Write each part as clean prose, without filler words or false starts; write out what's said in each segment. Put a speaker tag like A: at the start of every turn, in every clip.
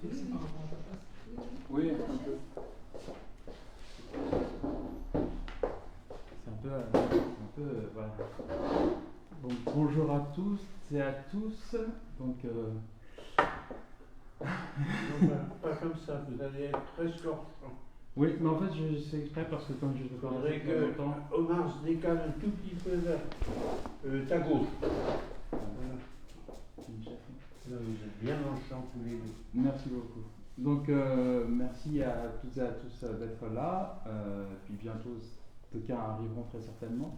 A: fixé par rapport à ta place?
B: Oui, un peu. C'est un peu, voilà. Donc bonjour à tous et à tous. Donc
C: Non, pas comme ça, vous allez être très sortant.
B: oui, mais en fait je sais exprès parce que comme je veux
C: Il faudrait
B: parler
C: que
B: longtemps.
C: Omar se décale un tout petit peu vers ta gauche. Voilà. Là, vous êtes bien dans le champ tous les deux.
B: Merci beaucoup. Donc merci à toutes et à tous d'être là. Puis bientôt, d'aucuns arriveront très certainement.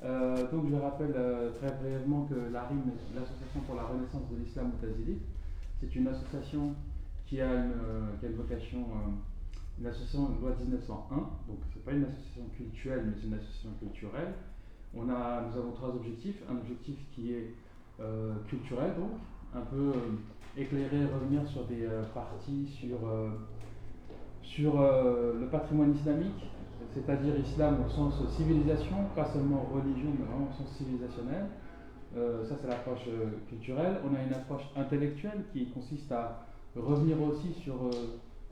B: Donc je rappelle très brièvement que l'ARIM, l'Association pour la Renaissance de l'Islam Moutazilite, c'est une association qui a une vocation, une association de loi 1901. Donc c'est pas une association cultuelle, mais c'est une association culturelle. Nous avons trois objectifs. Un objectif qui est culturel, donc un peu éclairer, revenir sur des parties sur le patrimoine islamique, c'est-à-dire islam au sens civilisation, pas seulement religion, mais vraiment au sens civilisationnel. Ça, c'est l'approche culturelle. On a une approche intellectuelle qui consiste à revenir aussi sur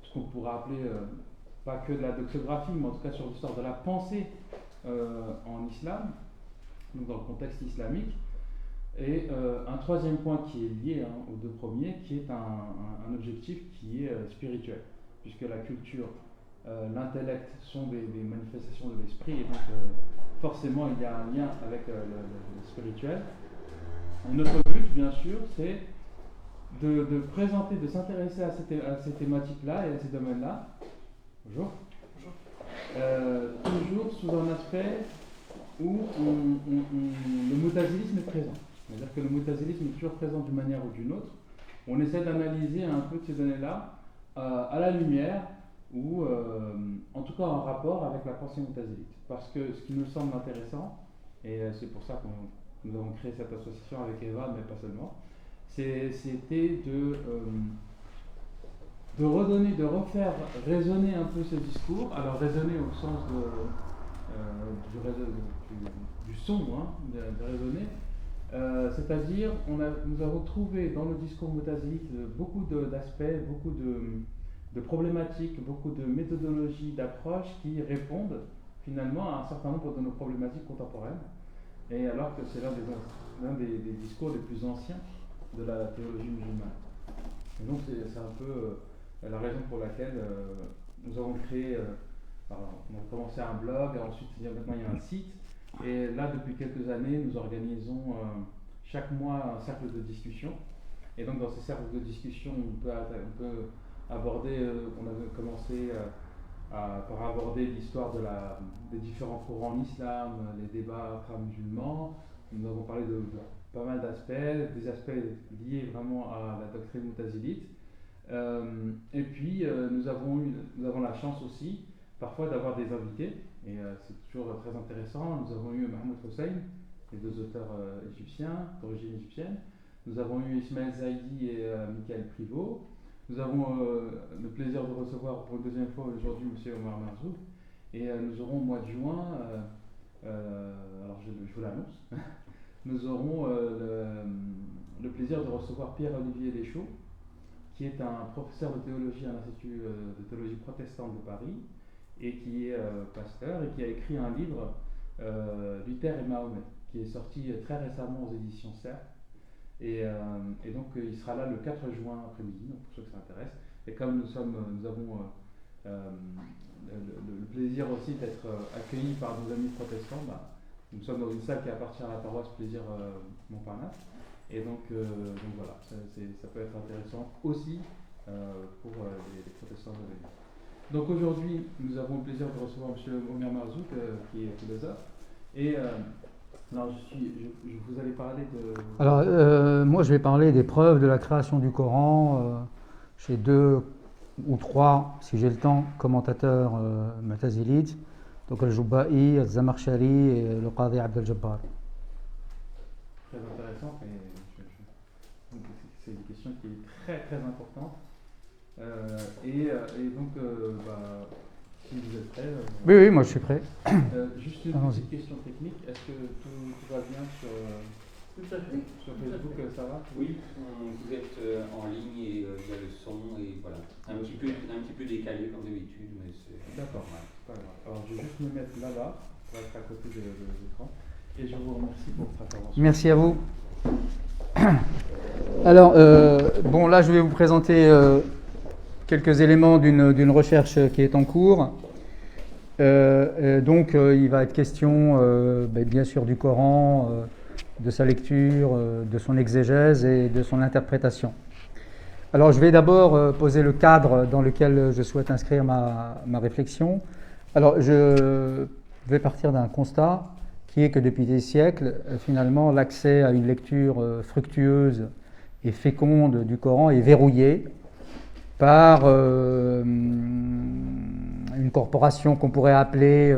B: ce qu'on pourrait appeler, pas que de la doxographie, mais en tout cas sur l'histoire de la pensée en islam, donc dans le contexte islamique. Et un troisième point qui est lié aux deux premiers, qui est un objectif qui est spirituel, puisque la culture, l'intellect sont des manifestations de l'esprit, et donc forcément il y a un lien avec le spirituel. Et notre but, bien sûr, c'est de présenter, de s'intéresser à ces thématiques-là et à ces domaines-là. Bonjour. Bonjour. Toujours sous un aspect où le moutazilisme est présent. C'est-à-dire que le moutazilisme est toujours présent d'une manière ou d'une autre. On essaie d'analyser un peu de ces données-là à la lumière ou en tout cas en rapport avec la pensée moutazilite. Parce que ce qui nous semble intéressant, et c'est pour ça que nous avons créé cette association avec Eva, mais pas seulement, c'était de redonner, de refaire résonner un peu ce discours. Alors résonner au sens du son, de raisonner. C'est-à-dire, nous avons trouvé dans le discours moutazilite beaucoup d'aspects, beaucoup de problématiques, beaucoup de méthodologies, d'approches qui répondent finalement à un certain nombre de nos problématiques contemporaines. Et alors que c'est l'un des discours les plus anciens de la théologie musulmane. Et donc c'est un peu la raison pour laquelle nous avons créé, on a commencé un blog, ensuite maintenant il y a un site. Et là, depuis quelques années, nous organisons chaque mois un cercle de discussion. Et donc, dans ces cercles de discussion, on peut aborder, on avait commencé par aborder l'histoire des différents courants en islam, les débats intra-musulmans. Nous avons parlé de pas mal d'aspects, des aspects liés vraiment à la doctrine moutazilite. Et puis, nous avons la chance aussi, parfois, d'avoir des invités. Et c'est toujours très intéressant. Nous avons eu Mahmoud Hossein, les deux auteurs égyptiens, d'origine égyptienne. Nous avons eu Ismaël Zaidi et Michael Privot. Nous avons le plaisir de recevoir pour la deuxième fois aujourd'hui M. Omar Marzouk. Et nous aurons au mois de juin, alors je vous l'annonce, nous aurons le plaisir de recevoir Pierre-Olivier Deschaux, qui est un professeur de théologie à l'Institut de théologie protestante de Paris, et qui est pasteur, et qui a écrit un livre, Luther et Mahomet, qui est sorti très récemment aux éditions CERF. Et donc il sera là le 4 juin après-midi, donc pour ceux que ça intéresse. Et comme nous avons le plaisir aussi d'être accueillis par nos amis protestants, nous sommes dans une salle qui appartient à la paroisse Plaisir Montparnasse. Et donc voilà, ça peut être intéressant aussi pour les protestants de l'Église. Donc aujourd'hui, nous avons le plaisir de recevoir M. Omar Marzouk, qui est philosophe. Et alors, je vous allais parler de...
A: Alors, moi, je vais parler des preuves de la création du Coran chez 2 ou 3, si j'ai le temps, commentateurs mu'tazilites. Donc, Al-Juba'i, Al-Zamarshari et le Qadi Abd al-Jabbar.
B: Très intéressant, donc c'est une question qui est très très importante. Et donc, si vous êtes prêts...
A: Oui, moi je suis prêt.
B: Juste une petite question technique, est-ce que tout va bien sur Facebook, ça va?
D: Oui, vous êtes en ligne et il y a le son et
C: décalé comme d'habitude, mais c'est
B: D'accord,
C: normal.
B: c'est pas grave. Alors je vais juste me mettre là-bas, pour être à côté de l'écran. Et je vous remercie pour votre intervention.
A: Merci à vous. Alors, bon, là, je vais vous présenter quelques éléments d'une recherche qui est en cours. Donc, il va être question, bien sûr, du Coran, de sa lecture, de son exégèse et de son interprétation. Alors, je vais d'abord poser le cadre dans lequel je souhaite inscrire ma réflexion. Alors, je vais partir d'un constat qui est que depuis des siècles, finalement, l'accès à une lecture fructueuse et féconde du Coran est verrouillé par une corporation qu'on pourrait appeler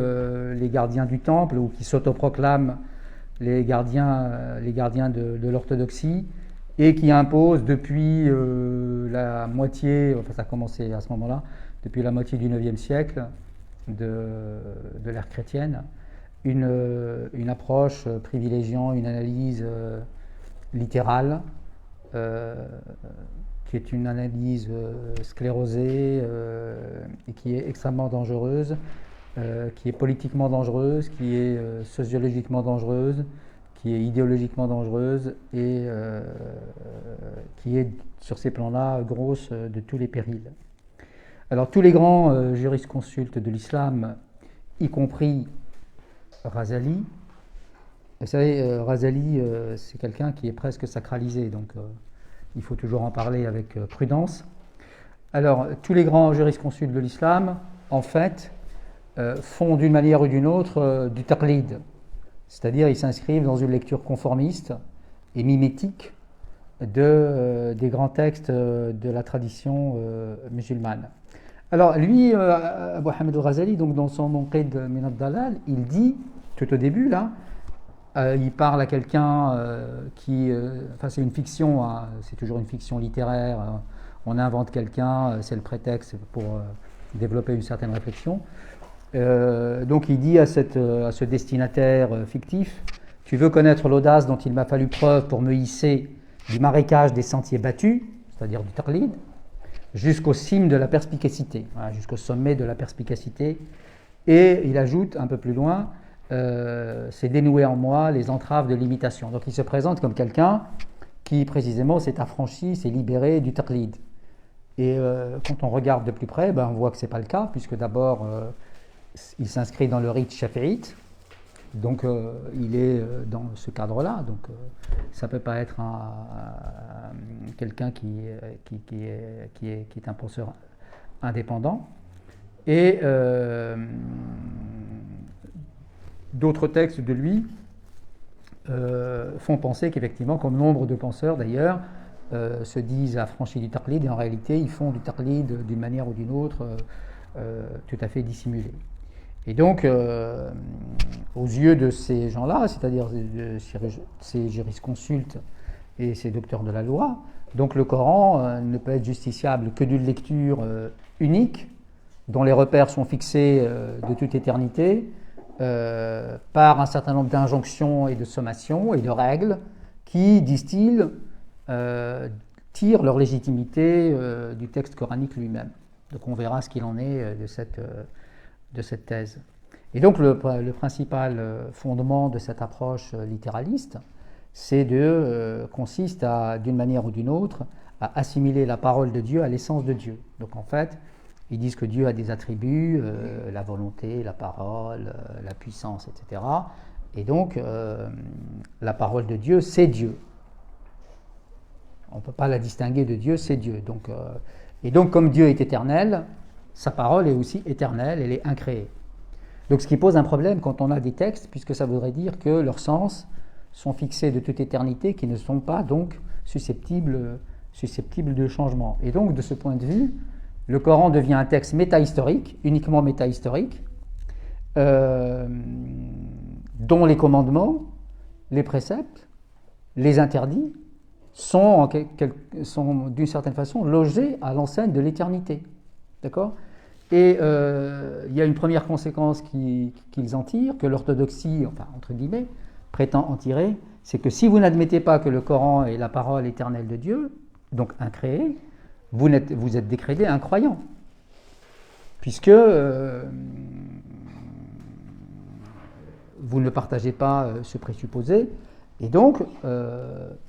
A: les gardiens du temple, ou qui s'autoproclament les gardiens de l'orthodoxie, et qui impose depuis la moitié, enfin ça a commencé à ce moment-là, depuis la moitié du IXe siècle de l'ère chrétienne, une approche privilégiant une analyse littérale, qui est une analyse sclérosée et qui est extrêmement dangereuse, qui est politiquement dangereuse, qui est sociologiquement dangereuse, qui est idéologiquement dangereuse et qui est sur ces plans-là grosse de tous les périls. Alors tous les grands jurisconsultes de l'islam, y compris Razali, vous savez, Razali, c'est quelqu'un qui est presque sacralisé, donc il faut toujours en parler avec prudence. Alors, tous les grands jurisconsultes de l'islam, en fait, font d'une manière ou d'une autre du taqlid, c'est-à-dire ils s'inscrivent dans une lecture conformiste et mimétique des grands textes de la tradition musulmane. Alors, lui, Abu Hamid al-Ghazali, donc dans son Munqidh min ad-Dalal, il dit, tout au début, là, il parle à quelqu'un qui... Enfin, c'est une fiction, hein, c'est toujours une fiction littéraire. On invente quelqu'un, c'est le prétexte pour développer une certaine réflexion. Donc, il dit à ce destinataire fictif, « Tu veux connaître l'audace dont il m'a fallu preuve pour me hisser du marécage des sentiers battus, c'est-à-dire du taqlid, jusqu'aux cimes de la perspicacité, voilà, jusqu'au sommet de la perspicacité. » Et il ajoute un peu plus loin, c'est dénouer en moi les entraves de l'imitation. Donc il se présente comme quelqu'un qui précisément s'est affranchi, s'est libéré du taqlid. Et quand on regarde de plus près, on voit que ce n'est pas le cas, puisque d'abord il s'inscrit dans le rite shafi'ite, donc il est dans ce cadre-là, donc ça ne peut pas être quelqu'un qui est un penseur indépendant. Et d'autres textes de lui font penser qu'effectivement, comme nombre de penseurs d'ailleurs, se disent affranchis du taqlid, et en réalité ils font du taqlid d'une manière ou d'une autre tout à fait dissimulée. Et donc, aux yeux de ces gens-là, c'est-à-dire de ces jurisconsultes et ces docteurs de la loi, donc le Coran ne peut être justiciable que d'une lecture unique, dont les repères sont fixés de toute éternité, par un certain nombre d'injonctions et de sommations et de règles qui, disent-ils, tirent leur légitimité du texte coranique lui-même. Donc on verra ce qu'il en est de cette thèse. Et donc le principal fondement de cette approche littéraliste, consiste à, d'une manière ou d'une autre, à assimiler la parole de Dieu à l'essence de Dieu. Donc en fait, ils disent que Dieu a des attributs, la volonté, la parole, la puissance, etc. Et donc, la parole de Dieu, c'est Dieu. On ne peut pas la distinguer de Dieu, c'est Dieu. Donc, et donc, comme Dieu est éternel, sa parole est aussi éternelle, elle est incréée. Donc, ce qui pose un problème quand on a des textes, puisque ça voudrait dire que leurs sens sont fixés de toute éternité, qui ne sont pas donc susceptibles de changement. Et donc, de ce point de vue, le Coran devient un texte métahistorique, uniquement métahistorique, dont les commandements, les préceptes, les interdits sont d'une certaine façon logés à l'enseigne de l'éternité. D'accord ? Et il y a une première conséquence qu'ils en tirent, que l'orthodoxie, enfin entre guillemets, prétend en tirer, c'est que si vous n'admettez pas que le Coran est la parole éternelle de Dieu, donc incréée, vous êtes décrété incroyant. puisque vous ne partagez pas ce présupposé, et donc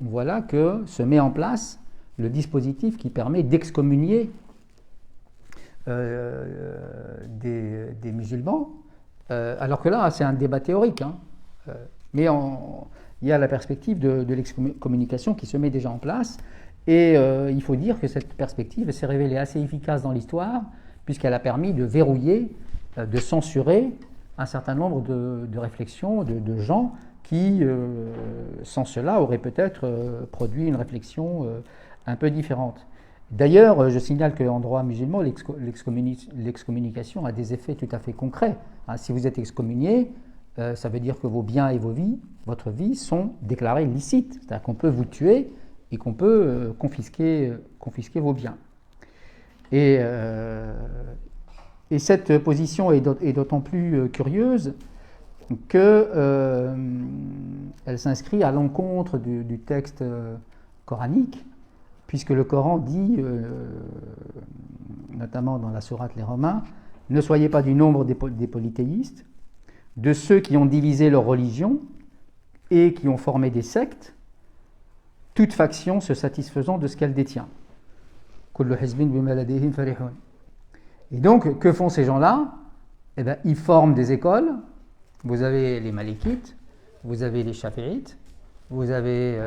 A: voilà que se met en place le dispositif qui permet d'excommunier des musulmans, alors que là c'est un débat théorique, hein, mais il y a la perspective de l'excommunication qui se met déjà en place, et il faut dire que cette perspective s'est révélée assez efficace dans l'histoire, puisqu'elle a permis de verrouiller, de censurer un certain nombre de réflexions de gens qui, sans cela, auraient peut-être produit une réflexion un peu différente. D'ailleurs, je signale qu'en droit musulman, l'excommunication a des effets tout à fait concrets. Hein, si vous êtes excommunié, ça veut dire que vos biens et votre vie sont déclarés licites. C'est-à-dire qu'on peut vous tuer et qu'on peut confisquer vos biens. Et cette position est d'autant plus curieuse qu'elle s'inscrit à l'encontre du texte coranique, puisque le Coran dit, notamment dans la sourate Les Romains, « Ne soyez pas du nombre des polythéistes, de ceux qui ont divisé leur religion et qui ont formé des sectes, toute faction se satisfaisant de ce qu'elle détient. » Et donc, que font ces gens-là? Eh bien, ils forment des écoles. Vous avez les Malikites, vous avez les Shafi'ites, vous avez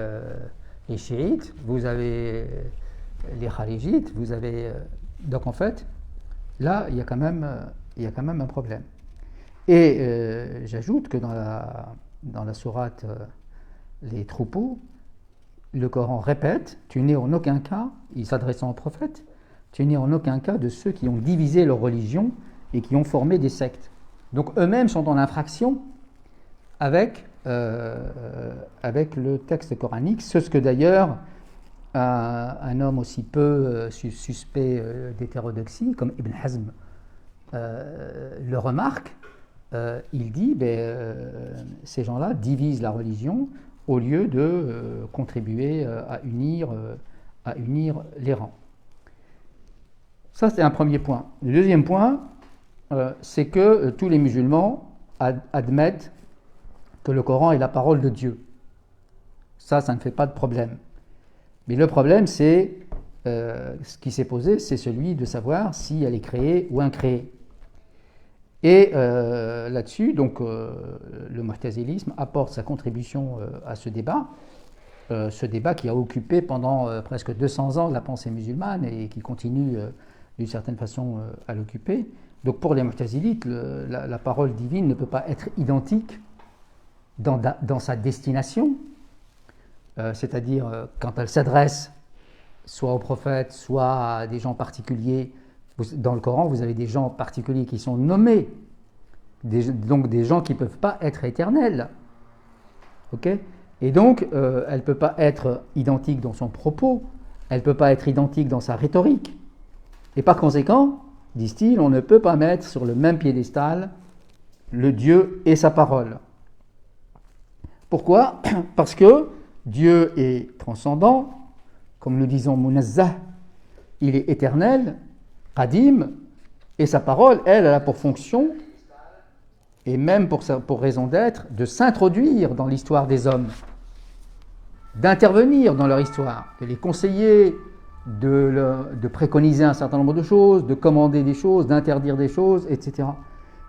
A: les Chiites, vous avez les Kharijites, vous avez... Donc en fait, là, il y a quand même un problème. Et j'ajoute que dans la sourate Les troupeaux, le Coran répète, tu n'es en aucun cas, il s'adressant au prophète, tu n'es en aucun cas de ceux qui ont divisé leur religion et qui ont formé des sectes. Donc eux-mêmes sont en infraction avec le texte coranique, ce que d'ailleurs un homme aussi peu suspect d'hétérodoxie comme Ibn Hazm le remarque. Il dit ces gens-là divisent la religion au lieu de contribuer à unir les rangs. Ça, c'est un premier point. Le deuxième point, c'est que tous les musulmans admettent que le Coran est la parole de Dieu. Ça ne fait pas de problème. Mais le problème, c'est ce qui s'est posé, c'est celui de savoir si elle est créée ou incréée. Et là-dessus, donc, le mu'tazilisme apporte sa contribution à ce débat qui a occupé pendant presque 200 ans la pensée musulmane et qui continue d'une certaine façon à l'occuper. Donc pour les mu'tazilites, la parole divine ne peut pas être identique dans sa destination, c'est-à-dire quand elle s'adresse soit au prophète, soit à des gens particuliers. Dans le Coran, vous avez des gens particuliers qui sont nommés, donc des gens qui ne peuvent pas être éternels. Okay? Et donc, elle ne peut pas être identique dans son propos, elle ne peut pas être identique dans sa rhétorique. Et par conséquent, disent-ils, on ne peut pas mettre sur le même piédestal le Dieu et sa parole. Pourquoi? Parce que Dieu est transcendant, comme nous disons munazzah, il est éternel, qadim, et sa parole, elle a pour fonction, et même pour raison d'être, de s'introduire dans l'histoire des hommes, d'intervenir dans leur histoire, de les conseiller, de préconiser un certain nombre de choses, de commander des choses, d'interdire des choses, etc.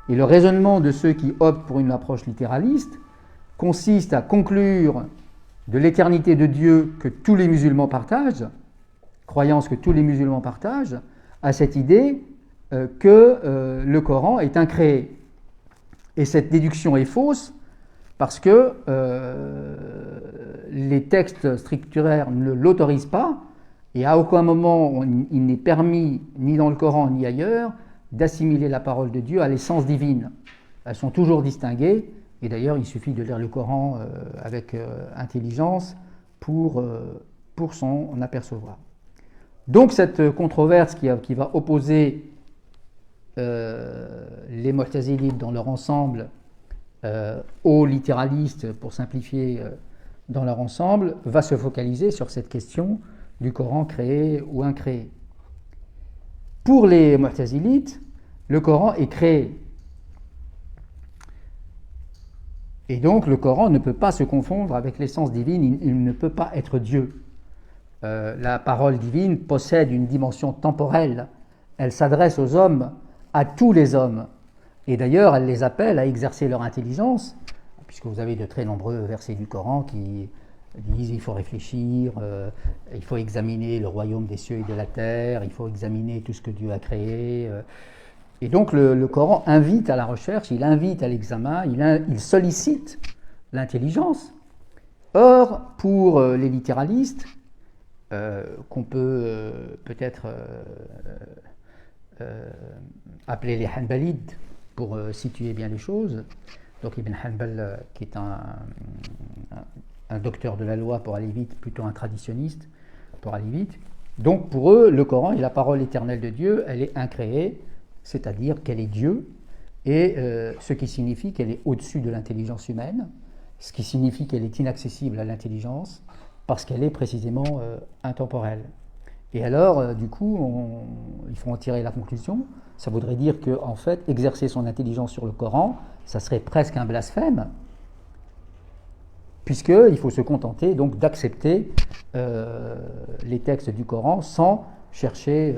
A: Et le raisonnement de ceux qui optent pour une approche littéraliste consiste à conclure de l'éternité de Dieu que tous les musulmans partagent, croyance que tous les musulmans partagent, à cette idée que le Coran est incréé. Et cette déduction est fausse parce que les textes scripturaires ne l'autorisent pas, et à aucun moment il n'est permis, ni dans le Coran ni ailleurs, d'assimiler la parole de Dieu à l'essence divine. Elles sont toujours distinguées, et d'ailleurs il suffit de lire le Coran avec intelligence pour s'en apercevoir. Donc cette controverse qui va opposer les mu'tazilites dans leur ensemble aux littéralistes, pour simplifier, dans leur ensemble, va se focaliser sur cette question du Coran créé ou incréé. Pour les mu'tazilites, Le Coran est créé. Et donc le Coran ne peut pas se confondre avec l'essence divine, il ne peut pas être Dieu. La parole divine possède une dimension temporelle. Elle s'adresse aux hommes, à tous les hommes. Et d'ailleurs, elle les appelle à exercer leur intelligence, puisque vous avez de très nombreux versets du Coran qui disent il faut réfléchir, il faut examiner le royaume des cieux et de la terre, il faut examiner tout ce que Dieu a créé. Et donc le Coran invite à la recherche, il invite à l'examen, il sollicite l'intelligence. Or, pour les littéralistes, qu'on peut peut-être appeler les Hanbalites pour situer bien les choses, donc Ibn Hanbal qui est un docteur de la loi pour aller vite, plutôt un traditionniste pour aller vite, donc pour eux le Coran est la parole éternelle de Dieu, elle est incréée, c'est-à-dire qu'elle est Dieu, et ce qui signifie qu'elle est au-dessus de l'intelligence humaine, ce qui signifie qu'elle est inaccessible à l'intelligence, parce qu'elle est précisément intemporelle. Et alors, du coup, il faut en tirer la conclusion, ça voudrait dire qu'en fait, exercer son intelligence sur le Coran, ça serait presque un blasphème, puisqu'il faut se contenter donc d'accepter les textes du Coran sans chercher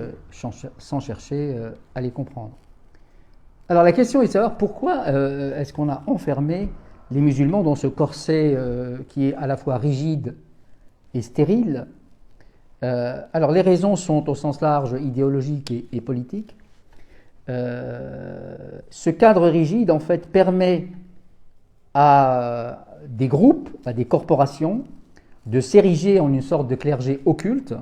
A: à les comprendre. Alors la question est de savoir pourquoi est-ce qu'on a enfermé les musulmans dans ce corset qui est à la fois rigide et stérile. Alors les raisons sont au sens large idéologiques et politiques. Ce cadre rigide en fait permet à des groupes, à des corporations de s'ériger en une sorte de clergé occulte,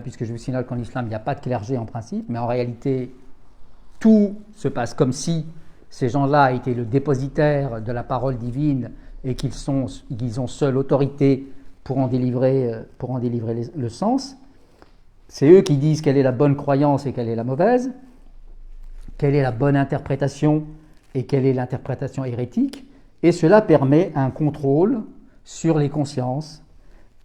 A: puisque je vous signale qu'en islam il n'y a pas de clergé en principe, mais en réalité tout se passe comme si ces gens-là étaient le dépositaire de la parole divine et qu'ils ont seule autorité pour en délivrer le sens. C'est eux qui disent quelle est la bonne croyance et quelle est la mauvaise, quelle est la bonne interprétation et quelle est l'interprétation hérétique, et cela permet un contrôle sur les consciences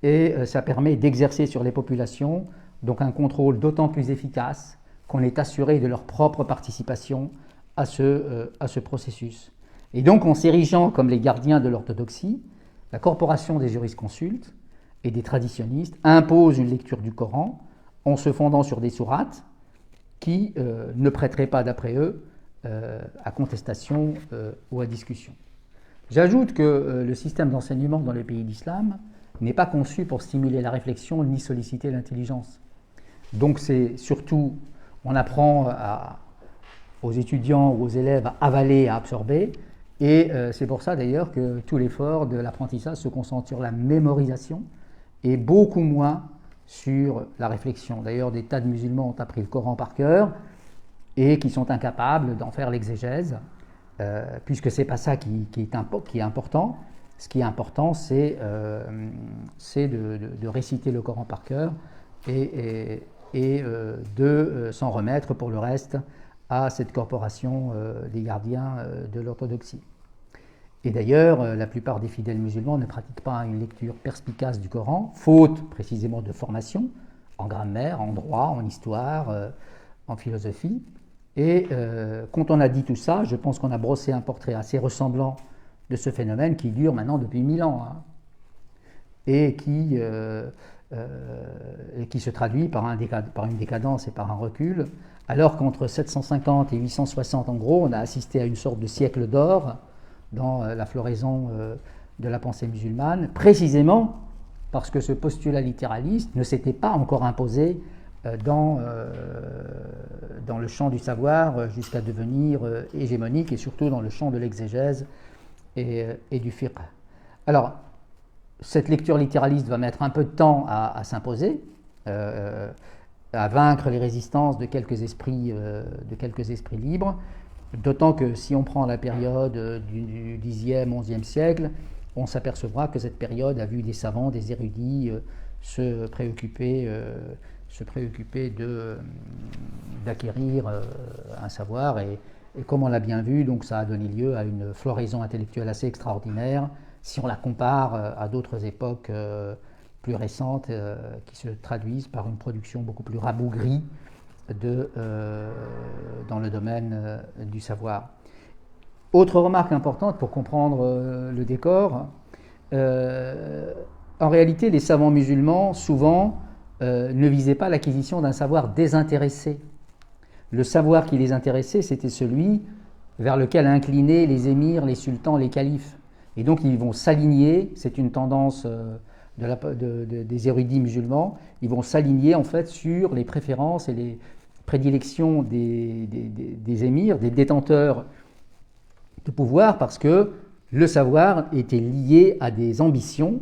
A: et ça permet d'exercer sur les populations donc un contrôle d'autant plus efficace qu'on est assuré de leur propre participation à ce processus. Et donc en s'érigeant comme les gardiens de l'orthodoxie, la corporation des jurisconsultes et des traditionnistes impose une lecture du Coran en se fondant sur des sourates qui ne prêteraient pas, d'après eux, à contestation ou à discussion. J'ajoute que le système d'enseignement dans les pays d'islam n'est pas conçu pour stimuler la réflexion ni solliciter l'intelligence. Donc c'est surtout, on apprend aux étudiants ou aux élèves à avaler, à absorber, et c'est pour ça d'ailleurs que tout l'effort de l'apprentissage se concentre sur la mémorisation et beaucoup moins sur la réflexion. D'ailleurs, des tas de musulmans ont appris le Coran par cœur et qui sont incapables d'en faire l'exégèse, puisque ce n'est pas ça qui est important. Ce qui est important, c'est de réciter le Coran par cœur et de s'en remettre pour le reste à cette corporation des gardiens de l'orthodoxie. Et d'ailleurs, la plupart des fidèles musulmans ne pratiquent pas une lecture perspicace du Coran, faute précisément de formation en grammaire, en droit, en histoire, en philosophie. Et quand on a dit tout ça, je pense qu'on a brossé un portrait assez ressemblant de ce phénomène qui dure maintenant depuis 1000 ans, et qui se traduit par une décadence et par un recul, alors qu'entre 750 et 860, en gros, on a assisté à une sorte de siècle d'or dans la floraison de la pensée musulmane, précisément parce que ce postulat littéraliste ne s'était pas encore imposé dans le champ du savoir jusqu'à devenir hégémonique, et surtout dans le champ de l'exégèse et du fiqh. Alors, cette lecture littéraliste va mettre un peu de temps à s'imposer, à vaincre les résistances de quelques esprits libres, d'autant que si on prend la période du 10e, 11e siècle, on s'apercevra que cette période a vu des savants, des érudits se préoccuper d'acquérir un savoir, et comme on l'a bien vu, donc ça a donné lieu à une floraison intellectuelle assez extraordinaire si on la compare à d'autres époques plus récentes qui se traduisent par une production beaucoup plus rabougrie dans le domaine du savoir. Autre remarque importante pour comprendre le décor, en réalité les savants musulmans souvent ne visaient pas l'acquisition d'un savoir désintéressé. Le savoir qui les intéressait, c'était celui vers lequel inclinaient les émirs, les sultans, les califes. Et donc ils vont s'aligner, c'est une tendance des érudits musulmans, ils vont s'aligner en fait sur les préférences et les prédilections des émirs, des détenteurs de pouvoir, parce que le savoir était lié à des ambitions,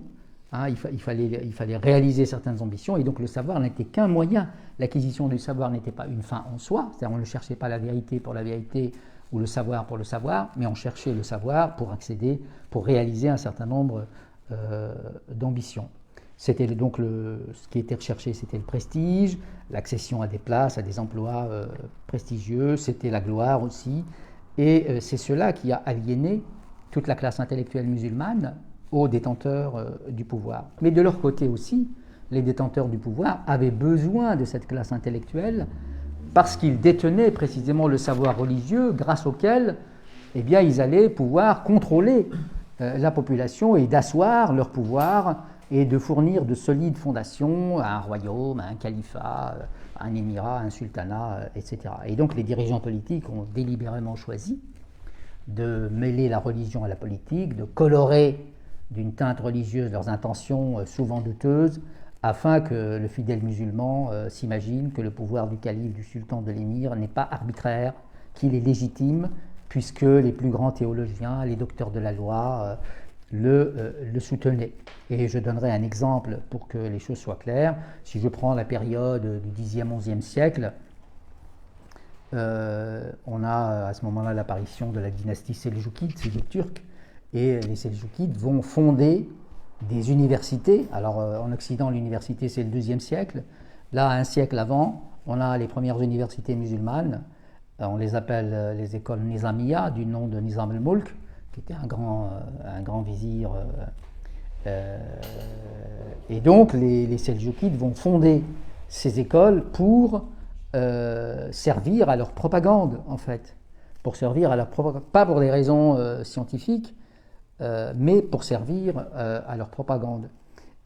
A: hein, il fallait réaliser certaines ambitions, et donc le savoir n'était qu'un moyen. L'acquisition du savoir n'était pas une fin en soi, c'est-à-dire on ne cherchait pas la vérité pour la vérité ou le savoir pour le savoir, mais on cherchait le savoir pour accéder, pour réaliser un certain nombre d'ambitions. C'était donc ce qui était recherché, c'était le prestige, l'accession à des places, à des emplois prestigieux, c'était la gloire aussi, et c'est cela qui a aliéné toute la classe intellectuelle musulmane aux détenteurs du pouvoir. Mais de leur côté aussi, les détenteurs du pouvoir avaient besoin de cette classe intellectuelle parce qu'ils détenaient précisément le savoir religieux grâce auquel eh bien, ils allaient pouvoir contrôler la population et d'asseoir leur pouvoir et de fournir de solides fondations à un royaume, à un califat, à un émirat, à un sultanat, etc. Et donc les dirigeants politiques ont délibérément choisi de mêler la religion à la politique, de colorer d'une teinte religieuse leurs intentions souvent douteuses, afin que le fidèle musulman s'imagine que le pouvoir du calife, du sultan, de l'émir n'est pas arbitraire, qu'il est légitime, puisque les plus grands théologiens, les docteurs de la loi, le soutenaient. Et je donnerai un exemple pour que les choses soient claires. Si je prends la période du Xe, XIe siècle, on a à ce moment-là l'apparition de la dynastie seldjoukide, c'est les Turcs, et les Seldjoukides vont fonder des universités. Alors en Occident, l'université c'est le IIe siècle. Là, un siècle avant, on a les premières universités musulmanes. On les appelle les écoles Nizamiya, du nom de Nizam al-Mulk, qui était un grand vizir. Et donc, les Seldjoukides vont fonder ces écoles pour servir à leur propagande, en fait. Pour servir à leur propagande, pas pour des raisons scientifiques, mais pour servir à leur propagande.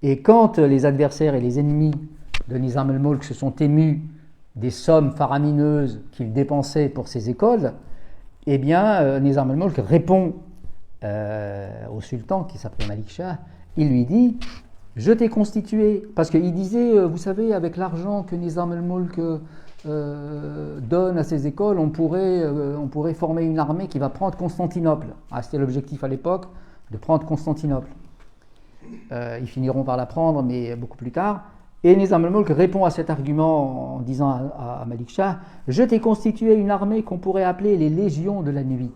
A: Et quand les adversaires et les ennemis de Nizam al-Mulk se sont émus des sommes faramineuses qu'il dépensait pour ces écoles, eh bien, Nizam al-Mulk répond au sultan, qui s'appelait Malik Shah, il lui dit « Je t'ai constitué », parce qu'il disait, vous savez, avec l'argent que Nizam al-Mulk donne à ces écoles, on pourrait former une armée qui va prendre Constantinople. Ah, c'était l'objectif à l'époque, de prendre Constantinople. Ils finiront par la prendre, mais beaucoup plus tard. Et Nizam al-Mulk répond à cet argument en disant à Malik Shah « Je t'ai constitué une armée qu'on pourrait appeler les légions de la nuit.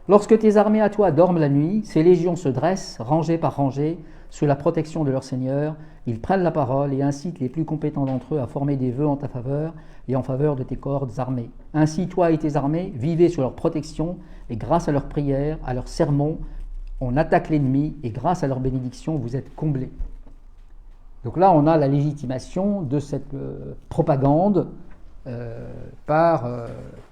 A: Lorsque tes armées à toi dorment la nuit, ces légions se dressent, rangées par rangées, sous la protection de leur seigneur. Ils prennent la parole et incitent les plus compétents d'entre eux à former des vœux en ta faveur et en faveur de tes cohortes armées. Ainsi, toi et tes armées vivez sous leur protection et grâce à leurs prières, à leurs sermons, on attaque l'ennemi et grâce à leur bénédiction, vous êtes comblés. » Donc là, on a la légitimation de cette propagande par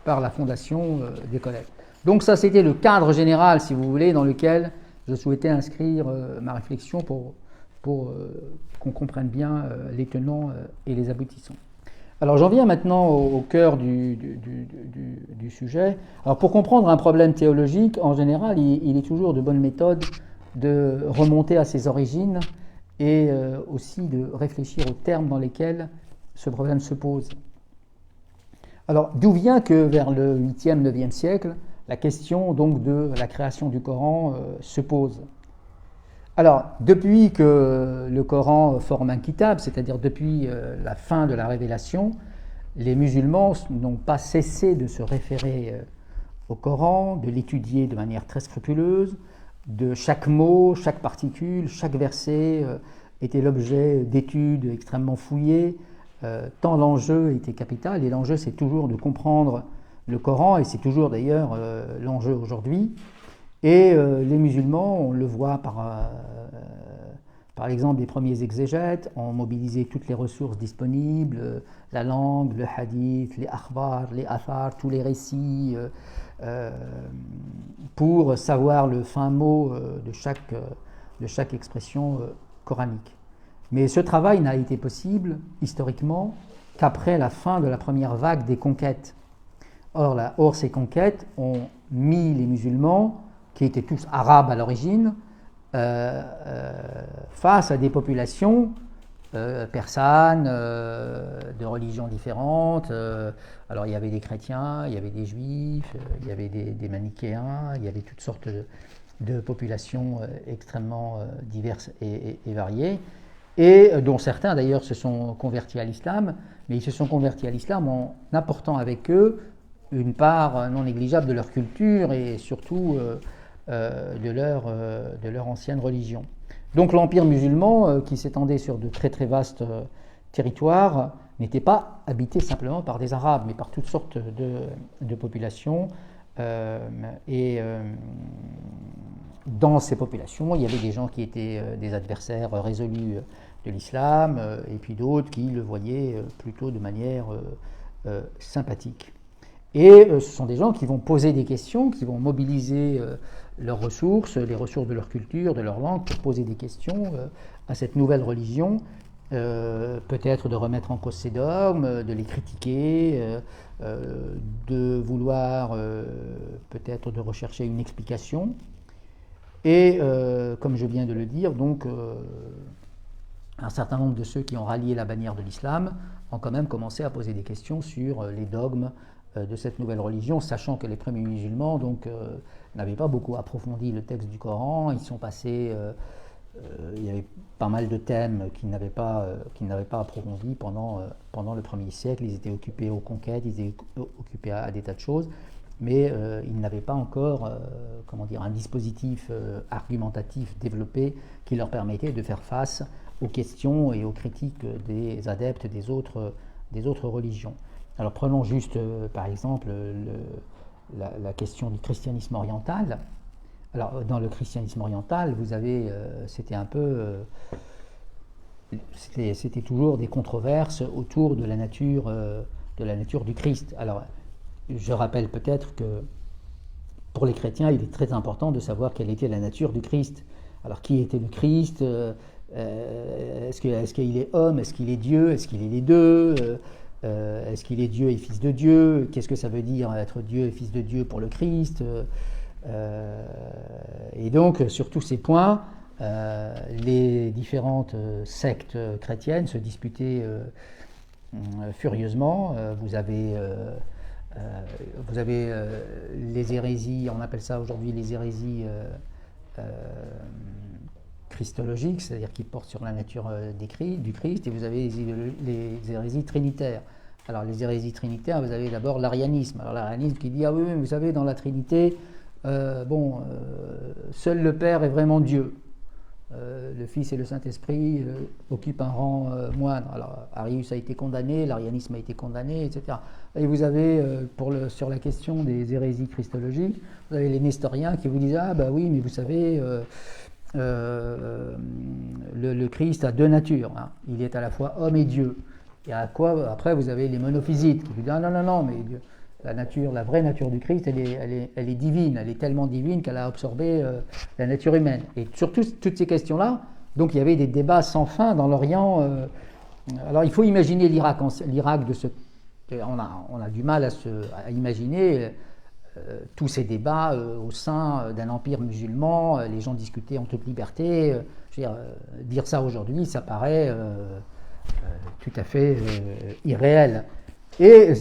A: la fondation des collèges. Donc ça, c'était le cadre général, si vous voulez, dans lequel je souhaitais inscrire ma réflexion pour qu'on comprenne bien les tenants et les aboutissants. Alors j'en viens maintenant au cœur du sujet. Alors pour comprendre un problème théologique, en général, il est toujours de bonne méthode de remonter à ses origines et aussi de réfléchir aux termes dans lesquels ce problème se pose. Alors d'où vient que vers le 8e, 9e siècle, la question donc de la création du Coran se pose? Alors, depuis que le Coran forme un kitab, c'est-à-dire depuis la fin de la révélation, les musulmans n'ont pas cessé de se référer au Coran, de l'étudier de manière très scrupuleuse, de chaque mot, chaque particule, chaque verset était l'objet d'études extrêmement fouillées, tant l'enjeu était capital, et l'enjeu c'est toujours de comprendre le Coran, et c'est toujours d'ailleurs l'enjeu aujourd'hui. Et les musulmans, on le voit par par exemple, les premiers exégètes ont mobilisé toutes les ressources disponibles, la langue, le hadith, les akhbar, les athar, tous les récits, pour savoir le fin mot de chaque expression coranique. Mais ce travail n'a été possible, historiquement, qu'après la fin de la première vague des conquêtes. Or, ces conquêtes ont mis les musulmans, qui étaient tous arabes à l'origine, face à des populations persanes, de religions différentes. Alors il y avait des chrétiens, il y avait des juifs, il y avait des manichéens, il y avait toutes sortes de populations extrêmement diverses et variées, et dont certains d'ailleurs se sont convertis à l'islam, mais ils se sont convertis à l'islam en apportant avec eux une part non négligeable de leur culture et surtout de leur ancienne religion. Donc l'empire musulman, qui s'étendait sur de très très vastes territoires, n'était pas habité simplement par des Arabes, mais par toutes sortes de populations. Dans ces populations, il y avait des gens qui étaient des adversaires résolus de l'islam, et puis d'autres qui le voyaient plutôt de manière sympathique. Et ce sont des gens qui vont poser des questions, qui vont mobiliser leurs ressources, les ressources de leur culture, de leur langue, pour poser des questions à cette nouvelle religion, peut-être de remettre en cause ses dogmes, de les critiquer, de vouloir peut-être de rechercher une explication. Et comme je viens de le dire, donc un certain nombre de ceux qui ont rallié la bannière de l'islam ont quand même commencé à poser des questions sur les dogmes de cette nouvelle religion, sachant que les premiers musulmans donc n'avaient pas beaucoup approfondi le texte du Coran. Ils sont passés, il y avait pas mal de thèmes qu'ils n'avaient pas approfondis pendant le premier siècle. Ils étaient occupés aux conquêtes, ils étaient occupés à des tas de choses, mais ils n'avaient pas encore un dispositif argumentatif développé qui leur permettait de faire face aux questions et aux critiques des adeptes des autres religions. Alors prenons juste par exemple la question du christianisme oriental. Alors dans le christianisme oriental, vous avez, c'était toujours des controverses autour de la nature du Christ. Alors je rappelle peut-être que pour les chrétiens, il est très important de savoir quelle était la nature du Christ. Alors qui était le Christ? Est-ce qu'il est homme? Est-ce qu'il est Dieu? Est-ce qu'il est les deux? Est-ce qu'il est Dieu et fils de Dieu? Qu'est-ce que ça veut dire être Dieu et fils de Dieu pour le Christ? Et donc, sur tous ces points, les différentes sectes chrétiennes se disputaient furieusement. Vous avez les hérésies, on appelle ça aujourd'hui les hérésies christologiques, c'est-à-dire qui portent sur la nature du Christ, et vous avez les hérésies trinitaires. Alors les hérésies trinitaires, vous avez d'abord l'arianisme. Alors l'arianisme qui dit, ah oui, mais vous savez, dans la Trinité, seul le Père est vraiment Dieu. Le Fils et le Saint-Esprit occupent un rang moindre. Alors Arius a été condamné, l'arianisme a été condamné, etc. Et vous avez, sur la question des hérésies christologiques, vous avez les nestoriens qui vous disent, ah bah oui, mais vous savez, le Christ a deux natures, hein. Il est à la fois homme et Dieu. Et après vous avez les monophysites qui vous disent, ah non, mais la vraie nature du Christ, elle est divine, elle est tellement divine qu'elle a absorbé la nature humaine. Et sur toutes ces questions-là, donc il y avait des débats sans fin dans l'Orient. Alors il faut imaginer l'Irak on a du mal à imaginer tous ces débats au sein d'un empire musulman. Les gens discutaient en toute liberté. Je veux dire ça aujourd'hui, ça paraît tout à fait irréel. Et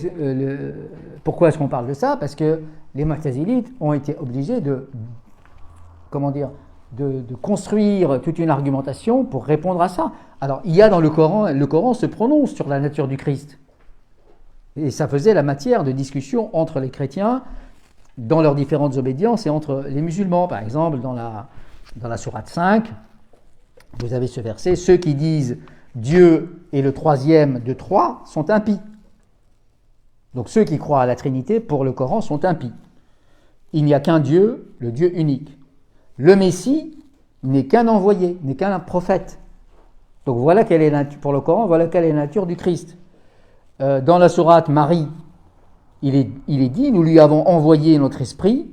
A: pourquoi est-ce qu'on parle de ça? Parce que les Mu'tazilites ont été obligés de construire toute une argumentation pour répondre à ça. Alors, il y a dans le Coran se prononce sur la nature du Christ. Et ça faisait la matière de discussion entre les chrétiens dans leurs différentes obédiences et entre les musulmans. Par exemple, dans la sourate 5, vous avez ce verset, ceux qui disent Dieu est le troisième de trois sont impies. Donc ceux qui croient à la Trinité, pour le Coran, sont impies. Il n'y a qu'un Dieu, le Dieu unique. Le Messie n'est qu'un envoyé, n'est qu'un prophète. Donc voilà quelle est pour le Coran, voilà quelle est la nature du Christ. Dans la sourate Marie, il est dit, nous lui avons envoyé notre esprit,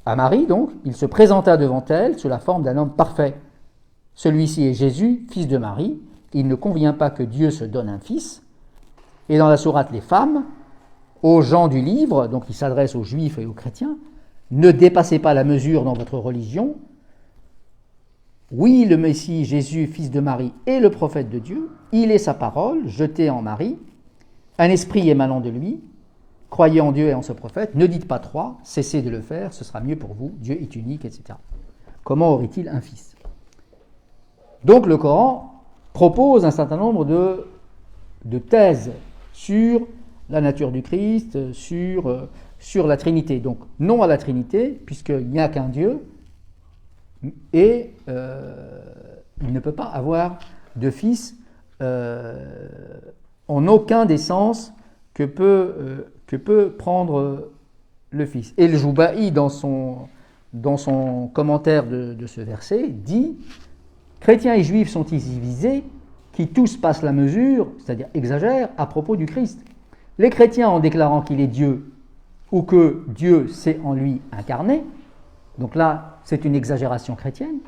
A: à Marie donc, il se présenta devant elle sous la forme d'un homme parfait. Celui-ci est Jésus, fils de Marie. Il ne convient pas que Dieu se donne un fils. Et dans la sourate Les femmes, aux gens du livre, donc il s'adresse aux juifs et aux chrétiens, ne dépassez pas la mesure dans votre religion. Oui, le Messie, Jésus, fils de Marie, est le prophète de Dieu. Il est sa parole, jetée en Marie, un esprit émanant de lui. Croyez en Dieu et en ce prophète. Ne dites pas trois, cessez de le faire, ce sera mieux pour vous. Dieu est unique, etc. Comment aurait-il un fils? Donc le Coran propose un certain nombre de thèses sur la nature du Christ, sur la Trinité. Donc non à la Trinité, puisqu'il n'y a qu'un Dieu, et il ne peut pas avoir de fils en aucun des sens que peut prendre le fils. Et le Joubaï, dans son commentaire de ce verset, dit « Chrétiens et juifs sont ici visés, qui tous passent la mesure, c'est-à-dire exagèrent, à propos du Christ. Les chrétiens en déclarant qu'il est Dieu, ou que Dieu s'est en lui incarné, donc là, c'est une exagération chrétienne.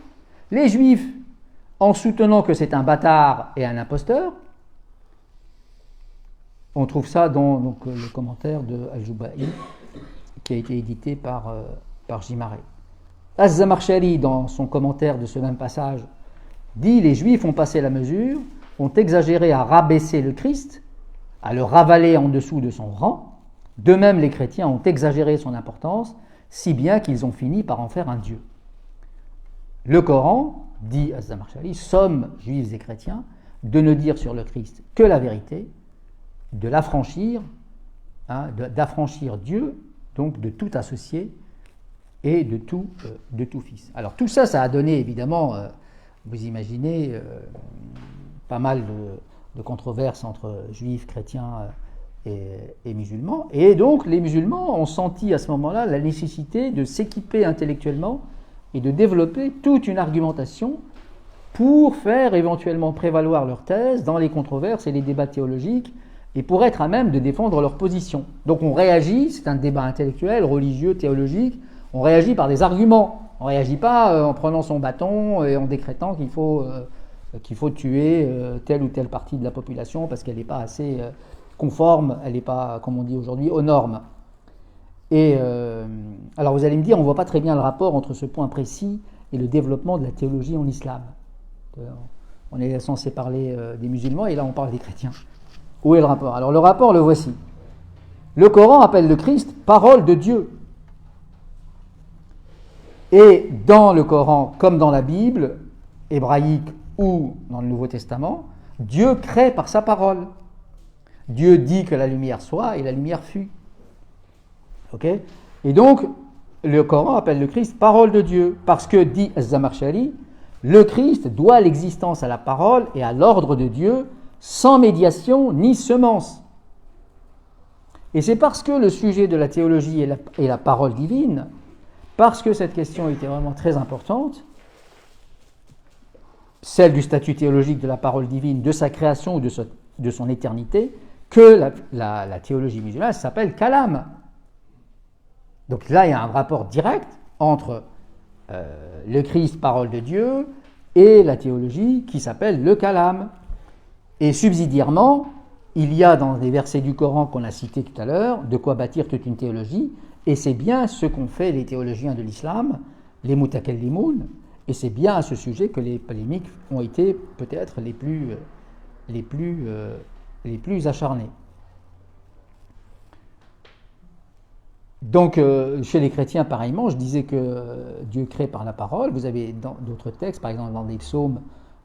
A: Les juifs en soutenant que c'est un bâtard et un imposteur. On trouve ça dans donc, le commentaire de Al-Joubaï, qui a été édité par Jimaré. Az-Zamarshari, dans son commentaire de ce même passage, dit « Les Juifs ont passé la mesure, ont exagéré à rabaisser le Christ, à le ravaler en dessous de son rang. De même, les chrétiens ont exagéré son importance, si bien qu'ils ont fini par en faire un Dieu. » Le Coran, dit Az-Zamarshari, somme juifs et chrétiens de ne dire sur le Christ que la vérité, de l'affranchir, d'affranchir Dieu, donc de tout associé et de tout fils. Alors tout ça, ça a donné évidemment, vous imaginez, pas mal de controverses entre juifs, chrétiens et musulmans. Et donc les musulmans ont senti à ce moment-là la nécessité de s'équiper intellectuellement et de développer toute une argumentation pour faire éventuellement prévaloir leur thèse dans les controverses et les débats théologiques et pour être à même de défendre leur position. Donc on réagit, c'est un débat intellectuel, religieux, théologique, on réagit par des arguments. On ne réagit pas en prenant son bâton et en décrétant qu'il faut tuer telle ou telle partie de la population parce qu'elle n'est pas assez conforme, elle n'est pas, comme on dit aujourd'hui, aux normes. Et alors vous allez me dire, on ne voit pas très bien le rapport entre ce point précis et le développement de la théologie en islam. On est censé parler des musulmans et là on parle des chrétiens. Où est le rapport? Alors le rapport, le voici. Le Coran appelle le Christ parole de Dieu. Et dans le Coran, comme dans la Bible, hébraïque ou dans le Nouveau Testament, Dieu crée par sa parole. Dieu dit que la lumière soit et la lumière fut. Okay? Et donc, le Coran appelle le Christ parole de Dieu, parce que, dit Az-Zamarshari, le Christ doit l'existence à la parole et à l'ordre de Dieu, sans médiation ni semence. Et c'est parce que le sujet de la théologie est la parole divine, parce que cette question était vraiment très importante, celle du statut théologique de la parole divine, de sa création ou de son éternité, que la théologie musulmane s'appelle Kalam. Donc là, il y a un rapport direct entre le Christ, parole de Dieu, et la théologie qui s'appelle le Kalam. Et subsidiairement, il y a dans les versets du Coran qu'on a cités tout à l'heure, de quoi bâtir toute une théologie, et c'est bien ce qu'ont fait les théologiens de l'islam, les mutakallimoun, et c'est bien à ce sujet que les polémiques ont été peut-être les plus acharnées. Donc, chez les chrétiens, pareillement, je disais que Dieu crée par la parole. Vous avez dans d'autres textes, par exemple dans les psaumes,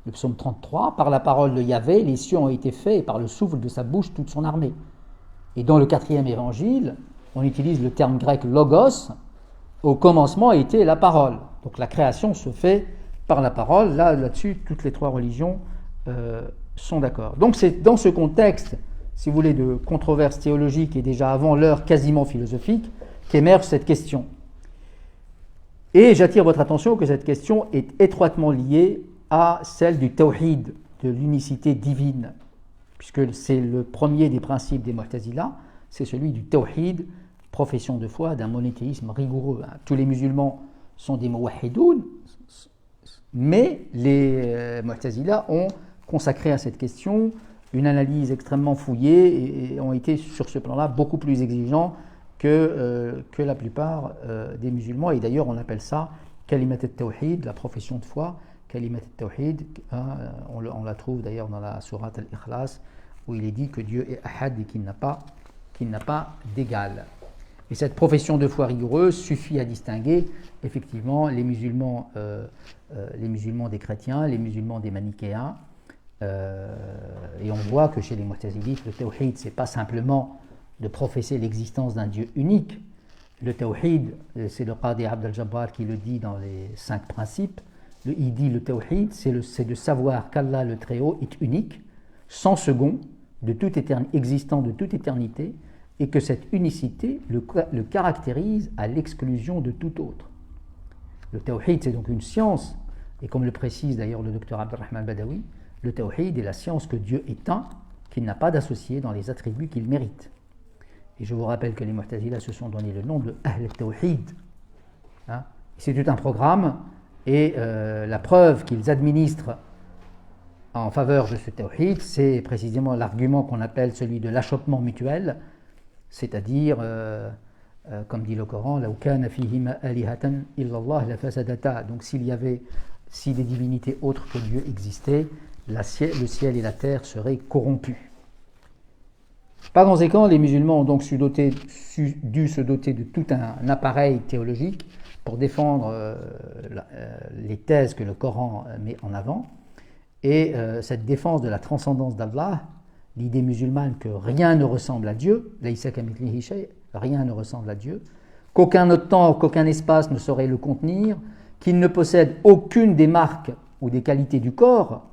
A: le psaume 33, par la parole de Yahvé, les cieux ont été faits, et par le souffle de sa bouche, toute son armée. Et dans le 4e évangile, on utilise le terme grec logos, au commencement était la parole. Donc la création se fait par la parole. Là-dessus, toutes les trois religions sont d'accord. Donc c'est dans ce contexte, si vous voulez, de controverse théologique et déjà avant l'heure quasiment philosophique, qu'émerge cette question. Et j'attire votre attention que cette question est étroitement liée à celle du tawhid, de l'unicité divine, puisque c'est le premier des principes des Mu'tazila, c'est celui du tawhid, profession de foi d'un monothéisme rigoureux. Tous les musulmans sont des muwahhidoun, mais les Mu'tazila ont consacré à cette question une analyse extrêmement fouillée et ont été sur ce plan-là beaucoup plus exigeants que la plupart des musulmans. Et d'ailleurs, on appelle ça kalimat al-tawhid, la profession de foi. Kalimat al-tawhid, on la trouve d'ailleurs dans la sourate al-Ikhlas, où il est dit que Dieu est ahad et qu'il n'a pas d'égal. Et cette profession de foi rigoureuse suffit à distinguer effectivement les musulmans des chrétiens, les musulmans des manichéens. Et on voit que chez les Mu'tazilites, le tawhid, c'est pas simplement de professer l'existence d'un Dieu unique. Le tawhid, c'est le Qadi Abd al-Jabbar qui le dit dans les 5 principes. Il dit le tawhid, c'est de savoir qu'Allah le Très-Haut est unique, sans second, existant de toute éternité, et que cette unicité le caractérise à l'exclusion de tout autre. Le tawhid, c'est donc une science, et comme le précise d'ailleurs le docteur Abdurrahman Badawi, le tawhid est la science que Dieu est un, qu'il n'a pas d'associé dans les attributs qu'il mérite. Et je vous rappelle que les Mu'tazila se sont donné le nom de Ahl al-Tawhid. C'est tout un programme, et la preuve qu'ils administrent en faveur de ce tawhid, c'est précisément l'argument qu'on appelle celui de l'achoppement mutuel, c'est-à-dire, comme dit le Coran, لَوْ كَانَ فِيهِمَا آلِهَةً إِلَّا اللَّهُ لَفَسَدَتَا. Donc si des divinités autres que Dieu existaient, le ciel et la terre seraient corrompus. Par conséquent, les musulmans ont donc dû se doter de tout un appareil théologique pour défendre les thèses que le Coran met en avant. Et cette défense de la transcendance d'Allah, l'idée musulmane que rien ne ressemble à Dieu, rien ne ressemble à Dieu, qu'aucun autre temps, qu'aucun espace ne saurait le contenir, qu'il ne possède aucune des marques ou des qualités du corps,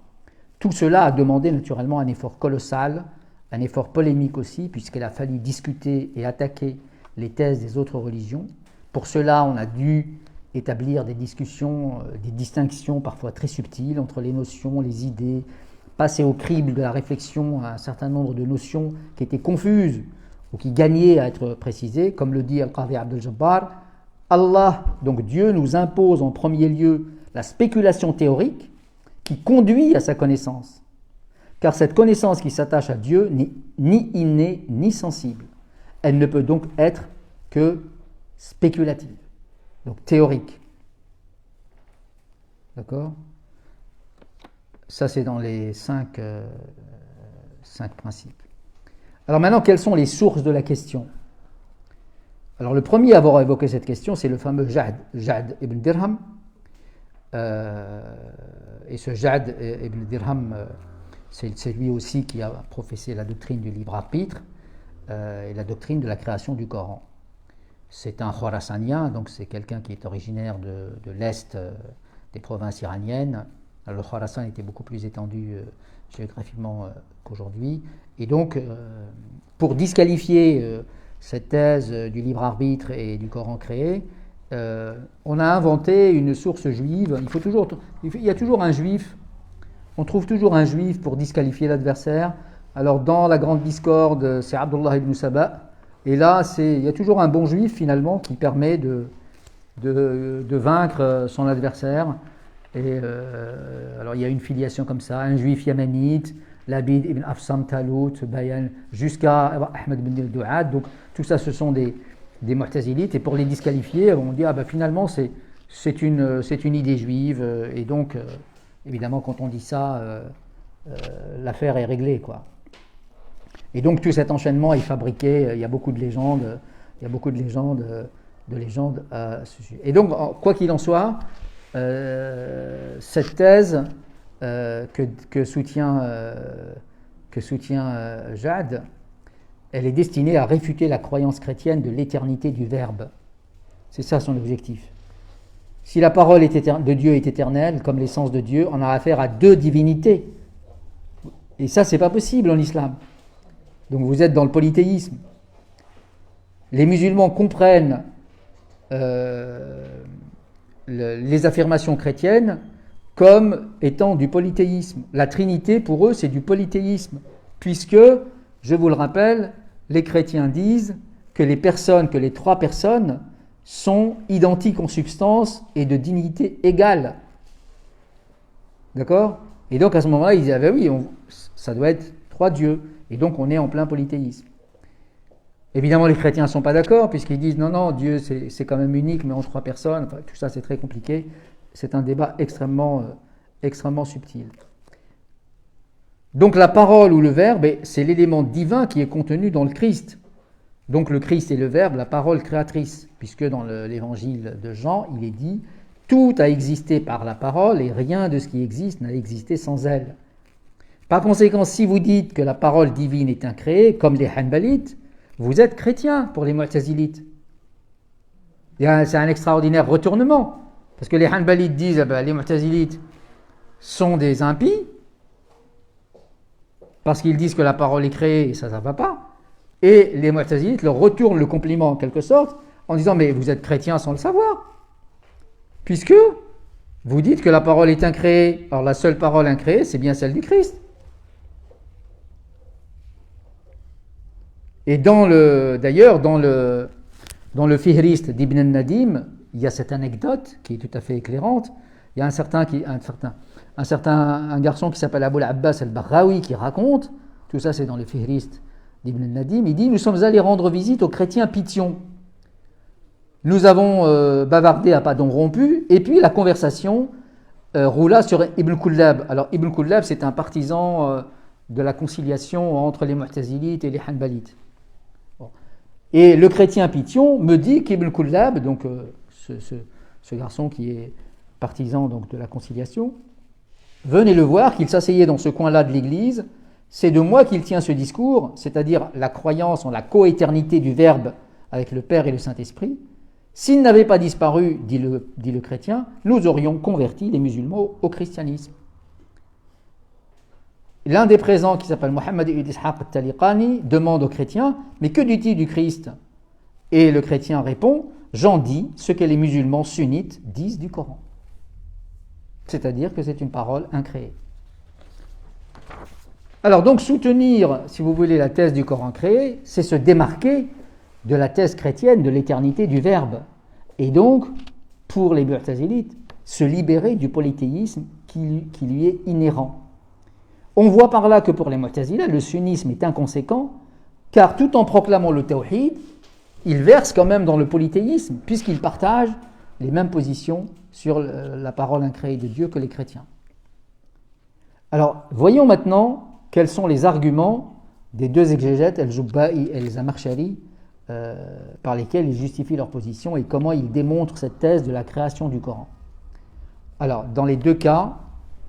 A: tout cela a demandé naturellement un effort colossal, un effort polémique aussi, puisqu'il a fallu discuter et attaquer les thèses des autres religions. Pour cela, on a dû établir des discussions, des distinctions parfois très subtiles entre les notions, les idées, passer au crible de la réflexion un certain nombre de notions qui étaient confuses ou qui gagnaient à être précisées, comme le dit Al-Qadi Abd al-Jabbar. Allah, donc Dieu, nous impose en premier lieu la spéculation théorique qui conduit à sa connaissance, car cette connaissance qui s'attache à Dieu n'est ni innée ni sensible. Elle ne peut donc être que spéculative, donc théorique. D'accord ? Ça, c'est dans les 5 principes. Alors maintenant, quelles sont les sources de la question ? Alors le premier à avoir évoqué cette question, c'est le fameux Ja'd ibn Dirham. Et ce Ja'd ibn Dirham, c'est lui aussi qui a professé la doctrine du libre arbitre et la doctrine de la création du Coran. C'est un Khorassanien, donc c'est quelqu'un qui est originaire de l'Est des provinces iraniennes. Alors, le Khorassan était beaucoup plus étendu géographiquement qu'aujourd'hui. Et donc, pour disqualifier cette thèse du libre arbitre et du Coran créé, on a inventé une source juive. Il y a toujours un juif, on trouve toujours un juif pour disqualifier l'adversaire. Alors, dans la grande discorde, c'est Abdullah ibn Saba. Et là, il y a toujours un bon juif finalement qui permet de vaincre son adversaire. Et alors il y a une filiation comme ça, un juif yéménite, Labid ibn Afsam Talut, Bayan, jusqu'à Ahmed ibn al-Du'ad. Donc tout ça, ce sont des Mu'tazilites. Et pour les disqualifier, on dit finalement c'est une idée juive. Et donc évidemment quand on dit ça, l'affaire est réglée, quoi. Et donc tout cet enchaînement est fabriqué. Il y a beaucoup de légendes. De légendes à ce sujet. Et donc quoi qu'il en soit, cette thèse que soutient Ja'd, elle est destinée à réfuter la croyance chrétienne de l'éternité du Verbe. C'est ça son objectif. Si la parole de Dieu est éternelle, comme l'essence de Dieu, on a affaire à 2 divinités. Et ça, c'est pas possible en islam. Donc vous êtes dans le polythéisme. Les musulmans comprennent les affirmations chrétiennes comme étant du polythéisme. La Trinité, pour eux, c'est du polythéisme, puisque, je vous le rappelle, les chrétiens disent que les trois personnes sont identiques en substance et de dignité égale. D'accord ? Et donc à ce moment-là, ils disent, ah ben oui, ça doit être trois dieux. Et donc on est en plein polythéisme. Évidemment, les chrétiens ne sont pas d'accord, puisqu'ils disent, non, Dieu c'est quand même unique, mais en trois personnes. Enfin, tout ça c'est très compliqué. C'est un débat extrêmement subtil. Donc la parole ou le verbe, c'est l'élément divin qui est contenu dans le Christ. Donc le Christ est le verbe, la parole créatrice, puisque dans l'évangile de Jean, il est dit « Tout a existé par la parole et rien de ce qui existe n'a existé sans elle ». Par conséquent, si vous dites que la parole divine est incréée, comme les Hanbalites, vous êtes chrétien pour les Mu'tazilites. C'est un extraordinaire retournement, parce que les Hanbalites disent les Mu'tazilites sont des impies, parce qu'ils disent que la parole est créée et ça ne va pas. Et les Mu'tazilites leur retournent le compliment en quelque sorte en disant mais vous êtes chrétien sans le savoir, puisque vous dites que la parole est incréée. Alors la seule parole incréée, c'est bien celle du Christ. Et d'ailleurs dans le Fihrist d'Ibn al-Nadim, il y a cette anecdote qui est tout à fait éclairante. Il y a un garçon qui s'appelle Abul Abbas al-Barrawi qui raconte, tout ça c'est dans le Fihrist d'Ibn al-Nadim, il dit « Nous sommes allés rendre visite aux chrétiens Pythion. Nous avons bavardé à pas d'on rompu, et puis la conversation roula sur Ibn Kullab. Alors Ibn Kullab, c'est un partisan de la conciliation entre les Mu'tazilites et les Hanbalites. Bon. Et le chrétien Pythion me dit qu'Ibn Kullab, donc ce garçon qui est partisan donc, de la conciliation, venez le voir, qu'il s'asseyait dans ce coin-là de l'église. C'est de moi qu'il tient ce discours, c'est-à-dire la croyance en la coéternité du Verbe avec le Père et le Saint-Esprit. S'il n'avait pas disparu, dit le chrétien, nous aurions converti les musulmans au christianisme. L'un des présents, qui s'appelle Mohammed ibn Ishaq al-Taliqani, demande au chrétien « Mais que dit-il du Christ ?» Et le chrétien répond « J'en dis ce que les musulmans sunnites disent du Coran. » C'est-à-dire que c'est une parole incréée. Alors donc soutenir, si vous voulez, la thèse du Coran créé, c'est se démarquer de la thèse chrétienne de l'éternité du Verbe. Et donc, pour les Mu'tazilites, se libérer du polythéisme qui lui est inhérent. On voit par là que pour les Mu'tazila, le sunnisme est inconséquent, car tout en proclamant le tawhid, ils versent quand même dans le polythéisme, puisqu'ils partagent les mêmes positions sur la parole incréée de Dieu que les chrétiens. Alors, voyons maintenant quels sont les arguments des deux exégètes, El-Jubba'i et El-Zamakshari, par lesquels ils justifient leur position et comment ils démontrent cette thèse de la création du Coran. Alors, dans les deux cas,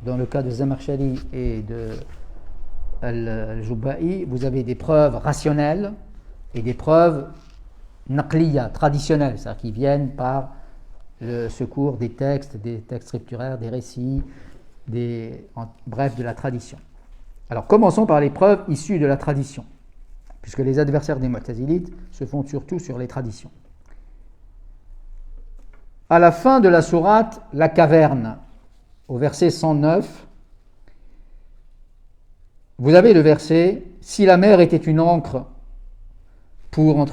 A: dans le cas de Zamakshari et de El-Jubba'i, vous avez des preuves rationnelles et des preuves naqliya, traditionnelles, c'est-à-dire qui viennent par le secours des textes scripturaires, des récits, bref, de la tradition. Alors commençons par les preuves issues de la tradition, puisque les adversaires des Mu'tazilites se fondent surtout sur les traditions. À la fin de la sourate La Caverne, au verset 109, vous avez le verset « Si la mer était une encre pour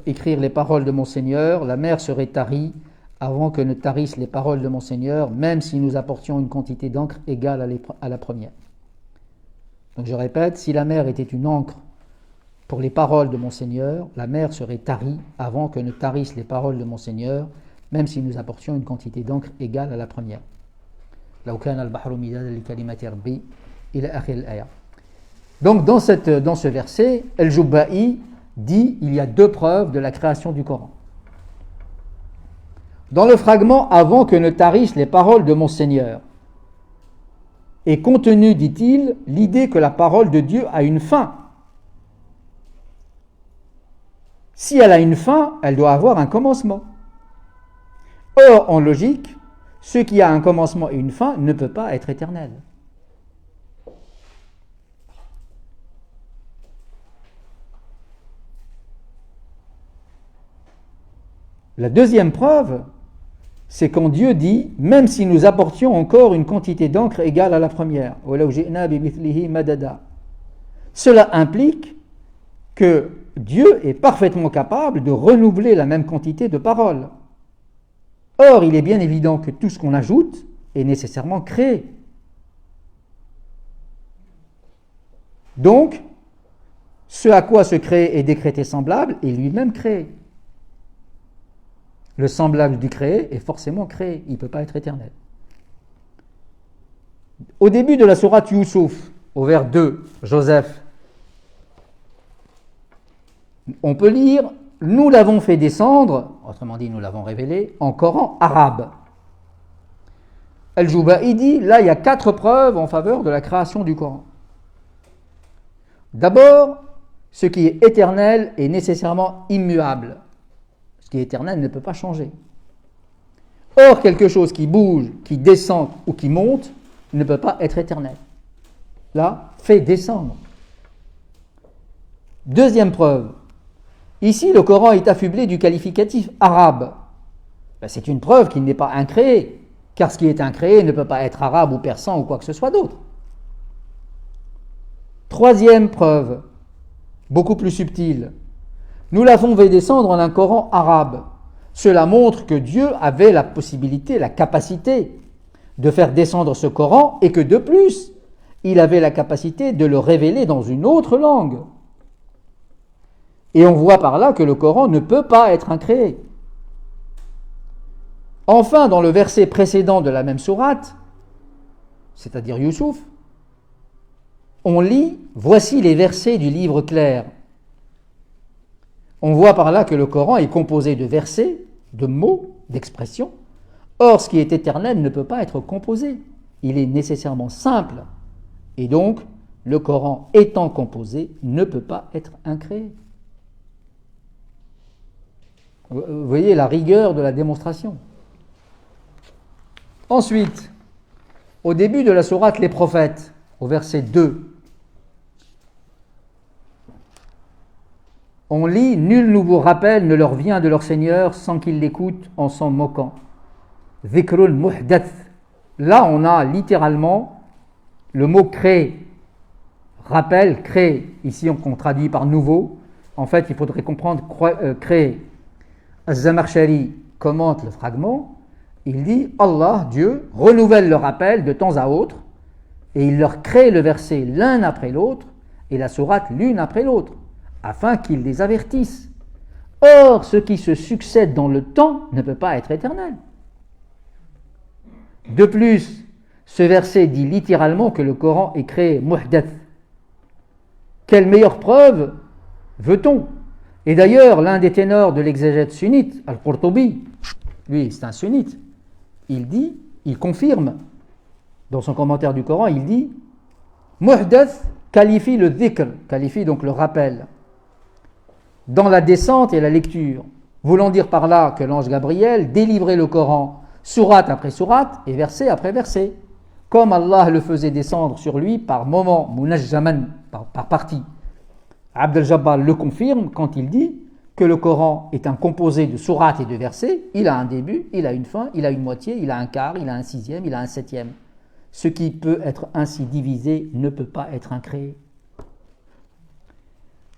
A: écrire les paroles de mon Seigneur, la mer serait tarie avant que ne tarissent les paroles de mon Seigneur, même si nous apportions une quantité d'encre égale à la première. » Donc je répète, si la mer était une encre pour les paroles de mon Seigneur, la mer serait tarie avant que ne tarissent les paroles de mon Seigneur, même si nous apportions une quantité d'encre égale à la première. Donc dans ce verset, El-Jubba'i dit il y a deux preuves de la création du Coran. Dans le fragment « Avant que ne tarissent les paroles de mon Seigneur », est contenue, dit-il, l'idée que la parole de Dieu a une fin. Si elle a une fin, elle doit avoir un commencement. Or, en logique, ce qui a un commencement et une fin ne peut pas être éternel. La deuxième preuve, c'est quand Dieu dit « Même si nous apportions encore une quantité d'encre égale à la première. » Cela implique que Dieu est parfaitement capable de renouveler la même quantité de paroles. Or, il est bien évident que tout ce qu'on ajoute est nécessairement créé. Donc, ce à quoi se crée et décrété semblable est lui-même créé. Le semblable du créé est forcément créé, il ne peut pas être éternel. Au début de la sourate Youssouf, au vers 2, Joseph, on peut lire « Nous l'avons fait descendre », autrement dit, nous l'avons révélé, en Coran arabe. Al-Juba'i dit, là il y a 4 preuves en faveur de la création du Coran. D'abord, ce qui est éternel est nécessairement immuable. Ce qui est éternel ne peut pas changer. Or, quelque chose qui bouge, qui descend ou qui monte ne peut pas être éternel. Là, fait descendre. Deuxième preuve. Ici, le Coran est affublé du qualificatif arabe. C'est une preuve qu'il n'est pas incréé, car ce qui est incréé ne peut pas être arabe ou persan ou quoi que ce soit d'autre. Troisième preuve, beaucoup plus subtile. Nous l'avons fait descendre en un Coran arabe. Cela montre que Dieu avait la possibilité, la capacité de faire descendre ce Coran et que de plus, il avait la capacité de le révéler dans une autre langue. Et on voit par là que le Coran ne peut pas être incréé. Enfin, dans le verset précédent de la même sourate, c'est-à-dire Youssouf, on lit « Voici les versets du livre clair ». On voit par là que le Coran est composé de versets, de mots, d'expressions. Or, ce qui est éternel ne peut pas être composé. Il est nécessairement simple. Et donc, le Coran étant composé ne peut pas être incréé. Vous voyez la rigueur de la démonstration. Ensuite, au début de la sourate Les Prophètes, au verset 2, on lit « Nul nouveau rappel ne leur vient de leur Seigneur sans qu'ils l'écoutent en s'en moquant. » Dhikrul muhdath. Là, on a littéralement le mot « créé ». Rappel, créé. Ici, on traduit par « nouveau ». En fait, il faudrait comprendre « créé ». Az-Zamarshari commente le fragment. Il dit « Allah, Dieu, renouvelle le rappel de temps à autre et il leur crée le verset l'un après l'autre et la sourate l'une après l'autre, afin qu'il les avertisse. Or, ce qui se succède dans le temps ne peut pas être éternel. » De plus, ce verset dit littéralement que le Coran est créé muhdath. Quelle meilleure preuve veut-on? Et d'ailleurs, l'un des ténors de l'exégète sunnite, Al-Qurtubi, lui c'est un sunnite, il confirme, dans son commentaire du Coran, il dit muhdath qualifie le dhikr, qualifie donc le rappel, dans la descente et la lecture, voulant dire par là que l'ange Gabriel délivrait le Coran sourate après sourate et verset après verset, comme Allah le faisait descendre sur lui par moments, munajjaman, par partie. Abd al-Jabbar le confirme quand il dit que le Coran est un composé de sourates et de versets. Il a un début, il a une fin, il a une moitié, il a un quart, il a un sixième, il a un septième. Ce qui peut être ainsi divisé ne peut pas être incréé.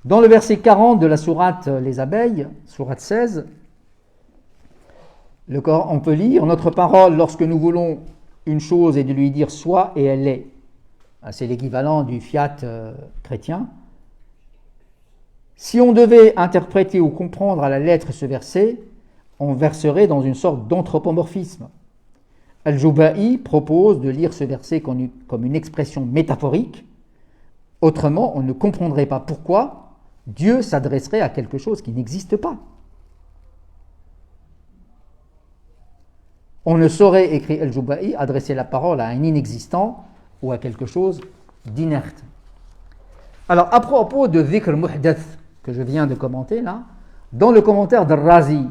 A: Dans le verset 40 de la sourate Les Abeilles, sourate 16, le Coran, on peut lire « Notre parole, lorsque nous voulons une chose, est de lui dire « soit » et elle est ». C'est l'équivalent du fiat chrétien. Si on devait interpréter ou comprendre à la lettre ce verset, on verserait dans une sorte d'anthropomorphisme. Al-Juba'i propose de lire ce verset comme une expression métaphorique. Autrement, on ne comprendrait pas pourquoi Dieu s'adresserait à quelque chose qui n'existe pas. On ne saurait, écrit Al-Juba'i, adresser la parole à un inexistant ou à quelque chose d'inerte. Alors, à propos de dhikr muhdath, que je viens de commenter là, dans le commentaire d'Al-Razi,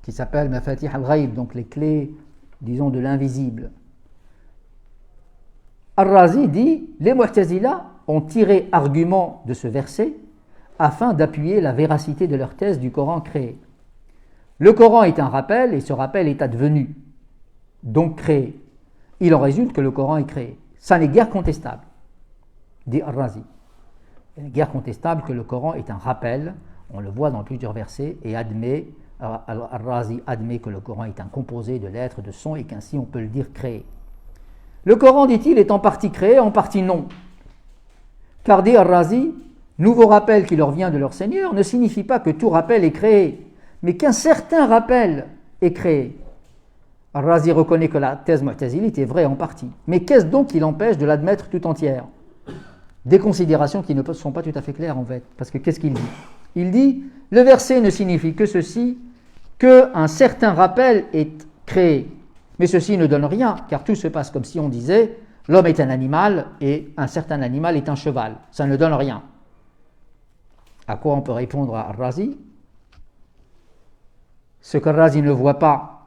A: qui s'appelle Mafatih al-Ghaib, donc les clés, disons, de l'invisible, Al-Razi dit « Les Mu'tazila ont tiré argument de ce verset afin d'appuyer la véracité de leur thèse du Coran créé. Le Coran est un rappel et ce rappel est advenu, donc créé. Il en résulte que le Coran est créé. Ça n'est guère contestable, dit Ar-Razi. Il n'est guère contestable que le Coran est un rappel, on le voit dans plusieurs versets, et Ar-Razi admet que le Coran est un composé de lettres, de sons, et qu'ainsi on peut le dire créé. Le Coran, dit-il, est en partie créé, en partie non. Car, dit Ar-Razi, nouveau rappel qui leur vient de leur Seigneur ne signifie pas que tout rappel est créé, mais qu'un certain rappel est créé. Ar-Razi reconnaît que la thèse mu'tazilite est vraie en partie. Mais qu'est-ce donc qui l'empêche de l'admettre tout entière? Des considérations qui ne sont pas tout à fait claires en fait. Parce que qu'est-ce qu'il dit? Il dit, le verset ne signifie que ceci, qu'un certain rappel est créé. Mais ceci ne donne rien, car tout se passe comme si on disait, l'homme est un animal et un certain animal est un cheval. Ça ne donne rien. À quoi on peut répondre à Ar-Razi? Ce qu'Ar-Razi ne voit pas,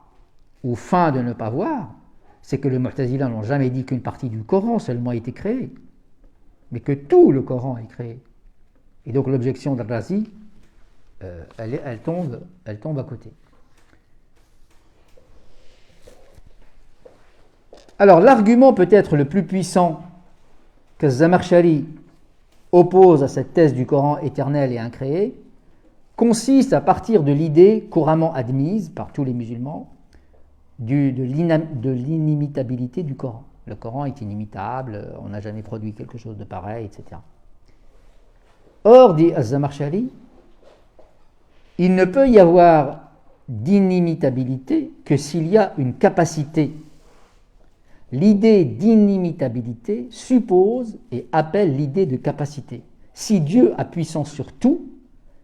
A: ou feint de ne pas voir, c'est que les Mu'tazila n'ont jamais dit qu'une partie du Coran seulement a été créée, mais que tout le Coran est créé. Et donc l'objection d'Ar-Razi, elle tombe à côté. Alors l'argument peut-être le plus puissant que Zamakshari oppose à cette thèse du Coran éternel et incréé consiste à partir de l'idée couramment admise par tous les musulmans de l'inimitabilité du Coran. Le Coran est inimitable, on n'a jamais produit quelque chose de pareil, etc. Or, dit Az-Zamakshari, il ne peut y avoir d'inimitabilité que s'il y a une capacité. L'idée d'inimitabilité suppose et appelle l'idée de capacité. Si Dieu a puissance sur tout,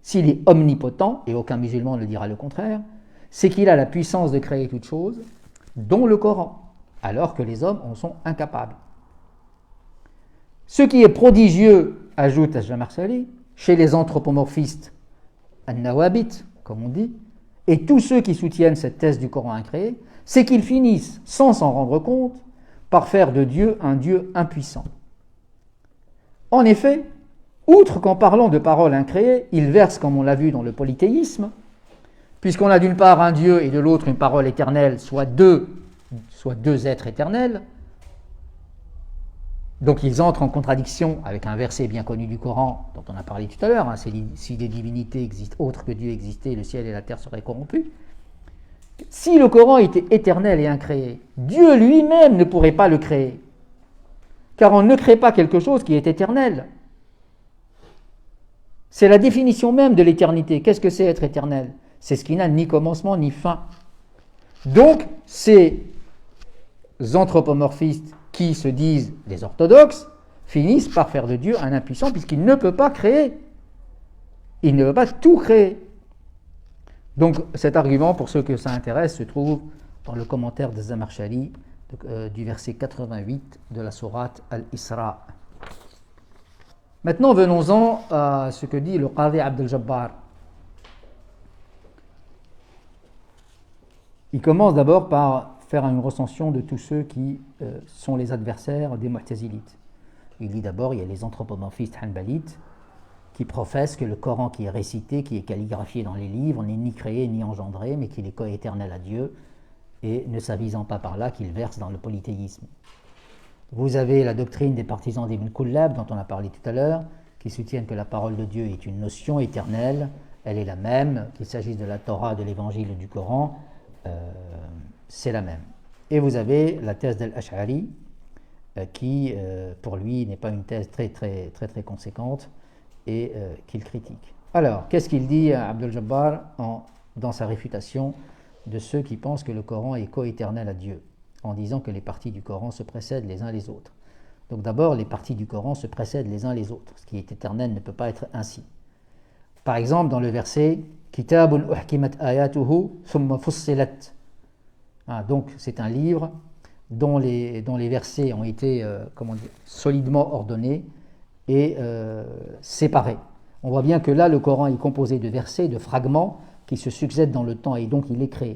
A: s'il est omnipotent, et aucun musulman ne dira le contraire, c'est qu'il a la puissance de créer toute chose, dont le Coran, alors que les hommes en sont incapables. Ce qui est prodigieux, ajoute Az-Zamakshari, chez les anthropomorphistes, an-nawabit, comme on dit, et tous ceux qui soutiennent cette thèse du Coran incréé, c'est qu'ils finissent, sans s'en rendre compte, par faire de Dieu un Dieu impuissant. En effet, outre qu'en parlant de paroles incréées, ils versent, comme on l'a vu dans le polythéisme, puisqu'on a d'une part un Dieu et de l'autre une parole éternelle, soit deux êtres éternels, donc ils entrent en contradiction avec un verset bien connu du Coran, dont on a parlé tout à l'heure, hein, si des divinités existent autres que Dieu existaient, le ciel et la terre seraient corrompus. Si le Coran était éternel et incréé, Dieu lui-même ne pourrait pas le créer, car on ne crée pas quelque chose qui est éternel. C'est la définition même de l'éternité. Qu'est-ce que c'est être éternel? C'est ce qui n'a ni commencement ni fin. Donc, ces anthropomorphistes qui se disent des orthodoxes finissent par faire de Dieu un impuissant puisqu'il ne peut pas créer. Il ne peut pas tout créer. Donc, cet argument, pour ceux que ça intéresse, se trouve dans le commentaire de Zamakshari du verset 88 de la sourate Al-Isra. Maintenant, venons-en à ce que dit le Qadi Abdel Jabbar. Il commence d'abord par faire une recension de tous ceux qui sont les adversaires des Mu'tazilites. Il dit d'abord, il y a les anthropomorphistes hanbalites qui professent que le Coran qui est récité, qui est calligraphié dans les livres, n'est ni créé ni engendré, mais qu'il est coéternel à Dieu, et ne s'avisant pas par là qu'il verse dans le polythéisme. Vous avez la doctrine des partisans d'Ibn Kullab, dont on a parlé tout à l'heure, qui soutiennent que la parole de Dieu est une notion éternelle, elle est la même, qu'il s'agisse de la Torah, de l'Évangile ou du Coran, c'est la même. Et vous avez la thèse d'Al-Ash'ari, qui, pour lui, n'est pas une thèse très conséquente, et qu'il critique. Alors, qu'est-ce qu'il dit à Abdel Jabbar dans sa réfutation de ceux qui pensent que le Coran est coéternel à Dieu, en disant que les parties du Coran se précèdent les uns les autres. Donc d'abord, les parties du Coran se précèdent les uns les autres. Ce qui est éternel ne peut pas être ainsi. Par exemple, dans le verset « Kitabun uhkimat ayatuhu thumma fussilat » donc c'est un livre dont les versets ont été solidement ordonnés et séparés. On voit bien que là, le Coran est composé de versets, de fragments qui se succèdent dans le temps et donc il est créé.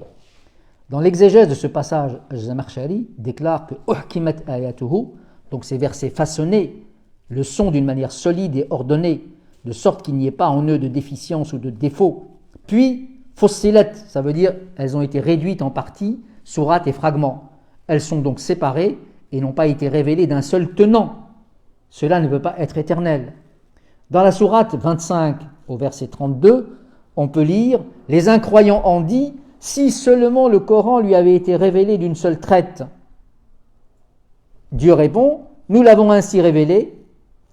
A: Dans l'exégèse de ce passage, Zamakshari déclare que uhkimat ayatuhu, donc ces versets façonnés, le sont d'une manière solide et ordonnée, de sorte qu'il n'y ait pas en eux de déficience ou de défaut. Puis,
D: Fussilat, ça veut dire elles ont été réduites en parties, surat et fragments. Elles sont donc séparées et n'ont pas été révélées d'un seul tenant. Cela ne peut pas être éternel. Dans la sourate 25 au verset 32, on peut lire « Les incroyants en dit, si seulement le Coran lui avait été révélé d'une seule traite. » Dieu répond « Nous l'avons ainsi révélé,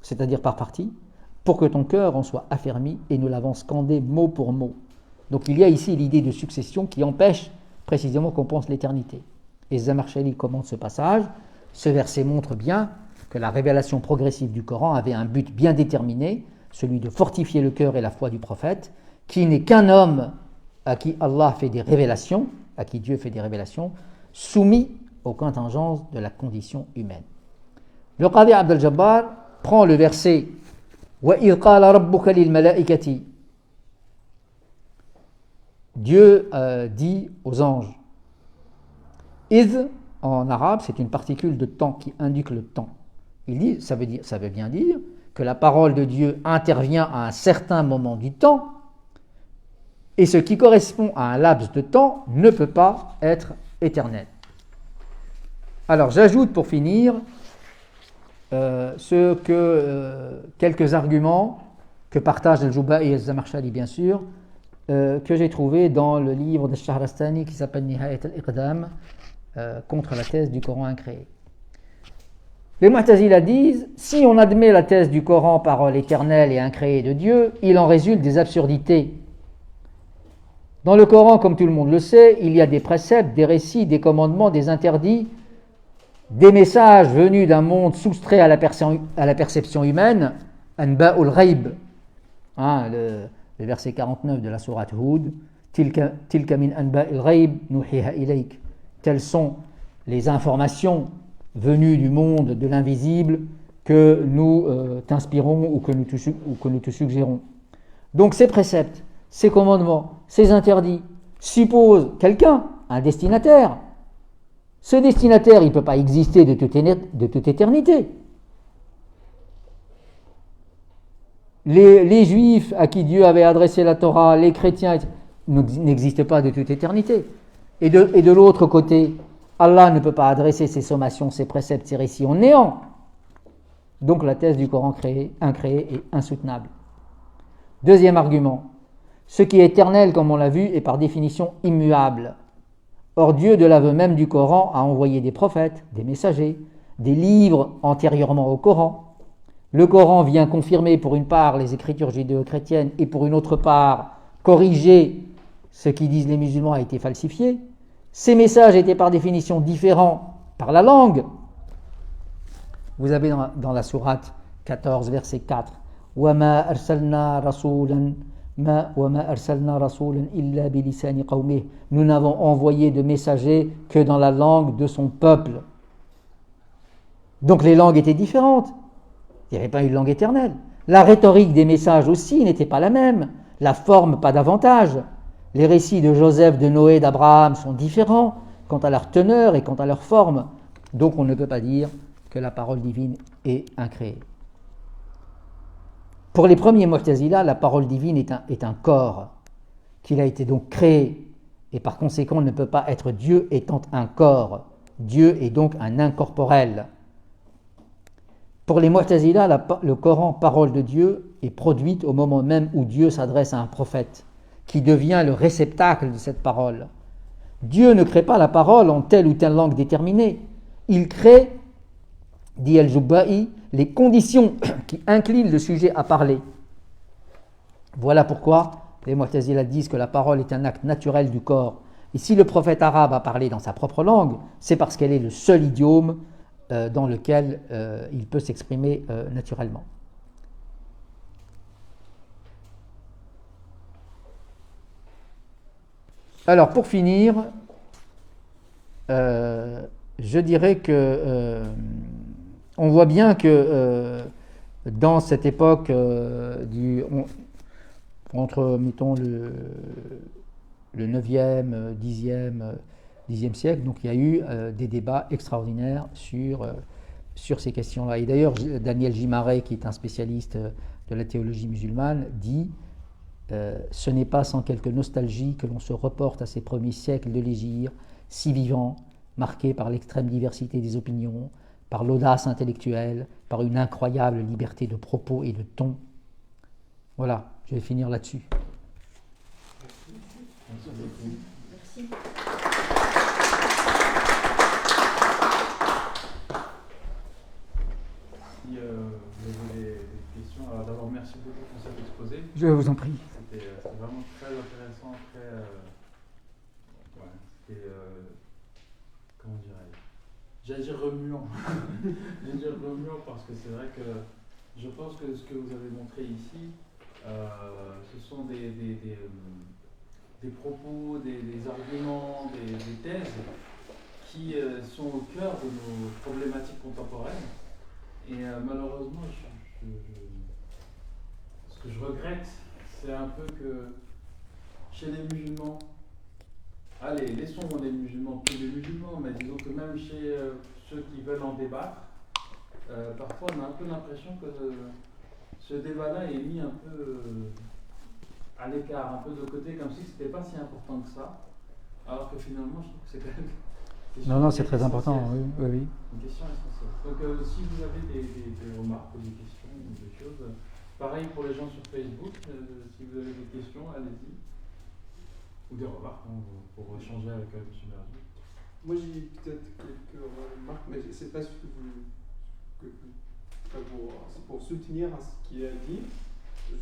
D: c'est-à-dire par partie, pour que ton cœur en soit affermi et nous l'avons scandé mot pour mot. » Donc il y a ici l'idée de succession qui empêche précisément qu'on pense l'éternité. Et Zamarchali commente ce passage. Ce verset montre bien que la révélation progressive du Coran avait un but bien déterminé, celui de fortifier le cœur et la foi du prophète, qui n'est qu'un homme à qui Allah fait des révélations, à qui Dieu fait des révélations, soumis aux contingences de la condition humaine. Le Qadi Abd al-Jabbar prend le verset « Wa idh qala rabbuka lil malaikati » Dieu dit aux anges. Idh, en arabe, c'est une particule de temps qui indique le temps. Il dit, ça veut bien dire que la parole de Dieu intervient à un certain moment du temps, et ce qui correspond à un laps de temps ne peut pas être éternel. Alors j'ajoute pour finir quelques arguments que partagent Al-Juba'i et Al-Zamarchali bien sûr, que j'ai trouvé dans le livre de Shahrastani qui s'appelle Nihayat al-Iqdam contre la thèse du Coran incréé. Les Mu'tazila disent, si on admet la thèse du Coran parole éternelle et incréée de Dieu, il en résulte des absurdités. Dans le Coran, comme tout le monde le sait, il y a des préceptes, des récits, des commandements, des interdits, des messages venus d'un monde soustrait à la perception humaine, anba'ul ghaib, le verset 49 de la sourate Hud, tilka min anba'il ghaib nuhiha ilayk. Quelles sont les informations venues du monde de l'invisible que nous t'inspirons ou que nous te suggérons. Donc ces préceptes, ces commandements, ces interdits supposent quelqu'un, un destinataire. Ce destinataire, il ne peut pas exister de toute éternité. Les Juifs à qui Dieu avait adressé la Torah, les chrétiens, n'existent pas de toute éternité. Et de l'autre côté, Allah ne peut pas adresser ses sommations, ses préceptes, ses récits en néant. Donc la thèse du Coran incréé est insoutenable. Deuxième argument, ce qui est éternel, comme on l'a vu, est par définition immuable. Or Dieu, de l'aveu même du Coran, a envoyé des prophètes, des messagers, des livres antérieurement au Coran. Le Coran vient confirmer pour une part les écritures judéo-chrétiennes et pour une autre part corriger ce qui disent les musulmans a été falsifié. Ces messages étaient par définition différents par la langue. Vous avez dans la sourate 14, verset 4, وَمَا أَرْسَلْنَا رَسُولًا إِلَّا بِلِسَانِ قَوْمِهِ. Nous n'avons envoyé de messagers que dans la langue de son peuple. Donc les langues étaient différentes. Il n'y avait pas une langue éternelle. La rhétorique des messages aussi n'était pas la même. La forme, pas davantage. Les récits de Joseph, de Noé, d'Abraham sont différents quant à leur teneur et quant à leur forme. Donc on ne peut pas dire que la parole divine est incréée. Pour les premiers Mu'tazila, la parole divine est un corps, qu'il a été donc créé, et par conséquent ne peut pas être Dieu étant un corps. Dieu est donc un incorporel. Pour les Mu'tazila, le Coran, parole de Dieu, est produite au moment même où Dieu s'adresse à un prophète, qui devient le réceptacle de cette parole. Dieu ne crée pas la parole en telle ou telle langue déterminée. Il crée, dit Al-Juba'i, les conditions qui inclinent le sujet à parler. Voilà pourquoi les Mu'tazila disent que la parole est un acte naturel du corps. Et si le prophète arabe a parlé dans sa propre langue, c'est parce qu'elle est le seul idiome dans lequel il peut s'exprimer naturellement. Alors pour finir, je dirais que on voit bien que dans cette époque entre mettons le 9e, 10e siècle, donc il y a eu des débats extraordinaires sur ces questions-là. Et d'ailleurs, Daniel Gimaré, qui est un spécialiste de la théologie musulmane, dit ce n'est pas sans quelque nostalgie que l'on se reporte à ces premiers siècles de l'Hégire, si vivants, marqués par l'extrême diversité des opinions, par l'audace intellectuelle, par une incroyable liberté de propos et de ton. Voilà, je vais finir là-dessus.
E: Merci.
B: Si vous avez des questions, alors d'abord merci beaucoup pour cet exposé.
D: Je vous en prie.
B: C'était vraiment très intéressant, très. Ouais, c'était. Comment dirais-je? J'allais dire remuant. J'allais dire remuant parce que c'est vrai que je pense que ce que vous avez montré ici, ce sont des propos, des arguments, des thèses qui sont au cœur de nos problématiques contemporaines. Et malheureusement, ce que je regrette, c'est un peu que chez les musulmans, allez, laissons les musulmans, tous les musulmans, mais disons que même chez ceux qui veulent en débattre, parfois on a un peu l'impression que ce débat-là est mis un peu à l'écart, un peu de côté, comme si c'était pas si important que ça, alors que finalement, je trouve que c'est quand même.
A: Non, c'est très important, oui.
B: Une question essentielle. Donc, si vous avez des remarques ou des questions ou des choses, pareil pour les gens sur Facebook, si vous avez des questions, allez-y. Ou des remarques pour échanger avec M. Merdi.
F: Moi, j'ai peut-être quelques remarques, mais je ne sais pas ce que c'est pour soutenir ce qu'il a dit.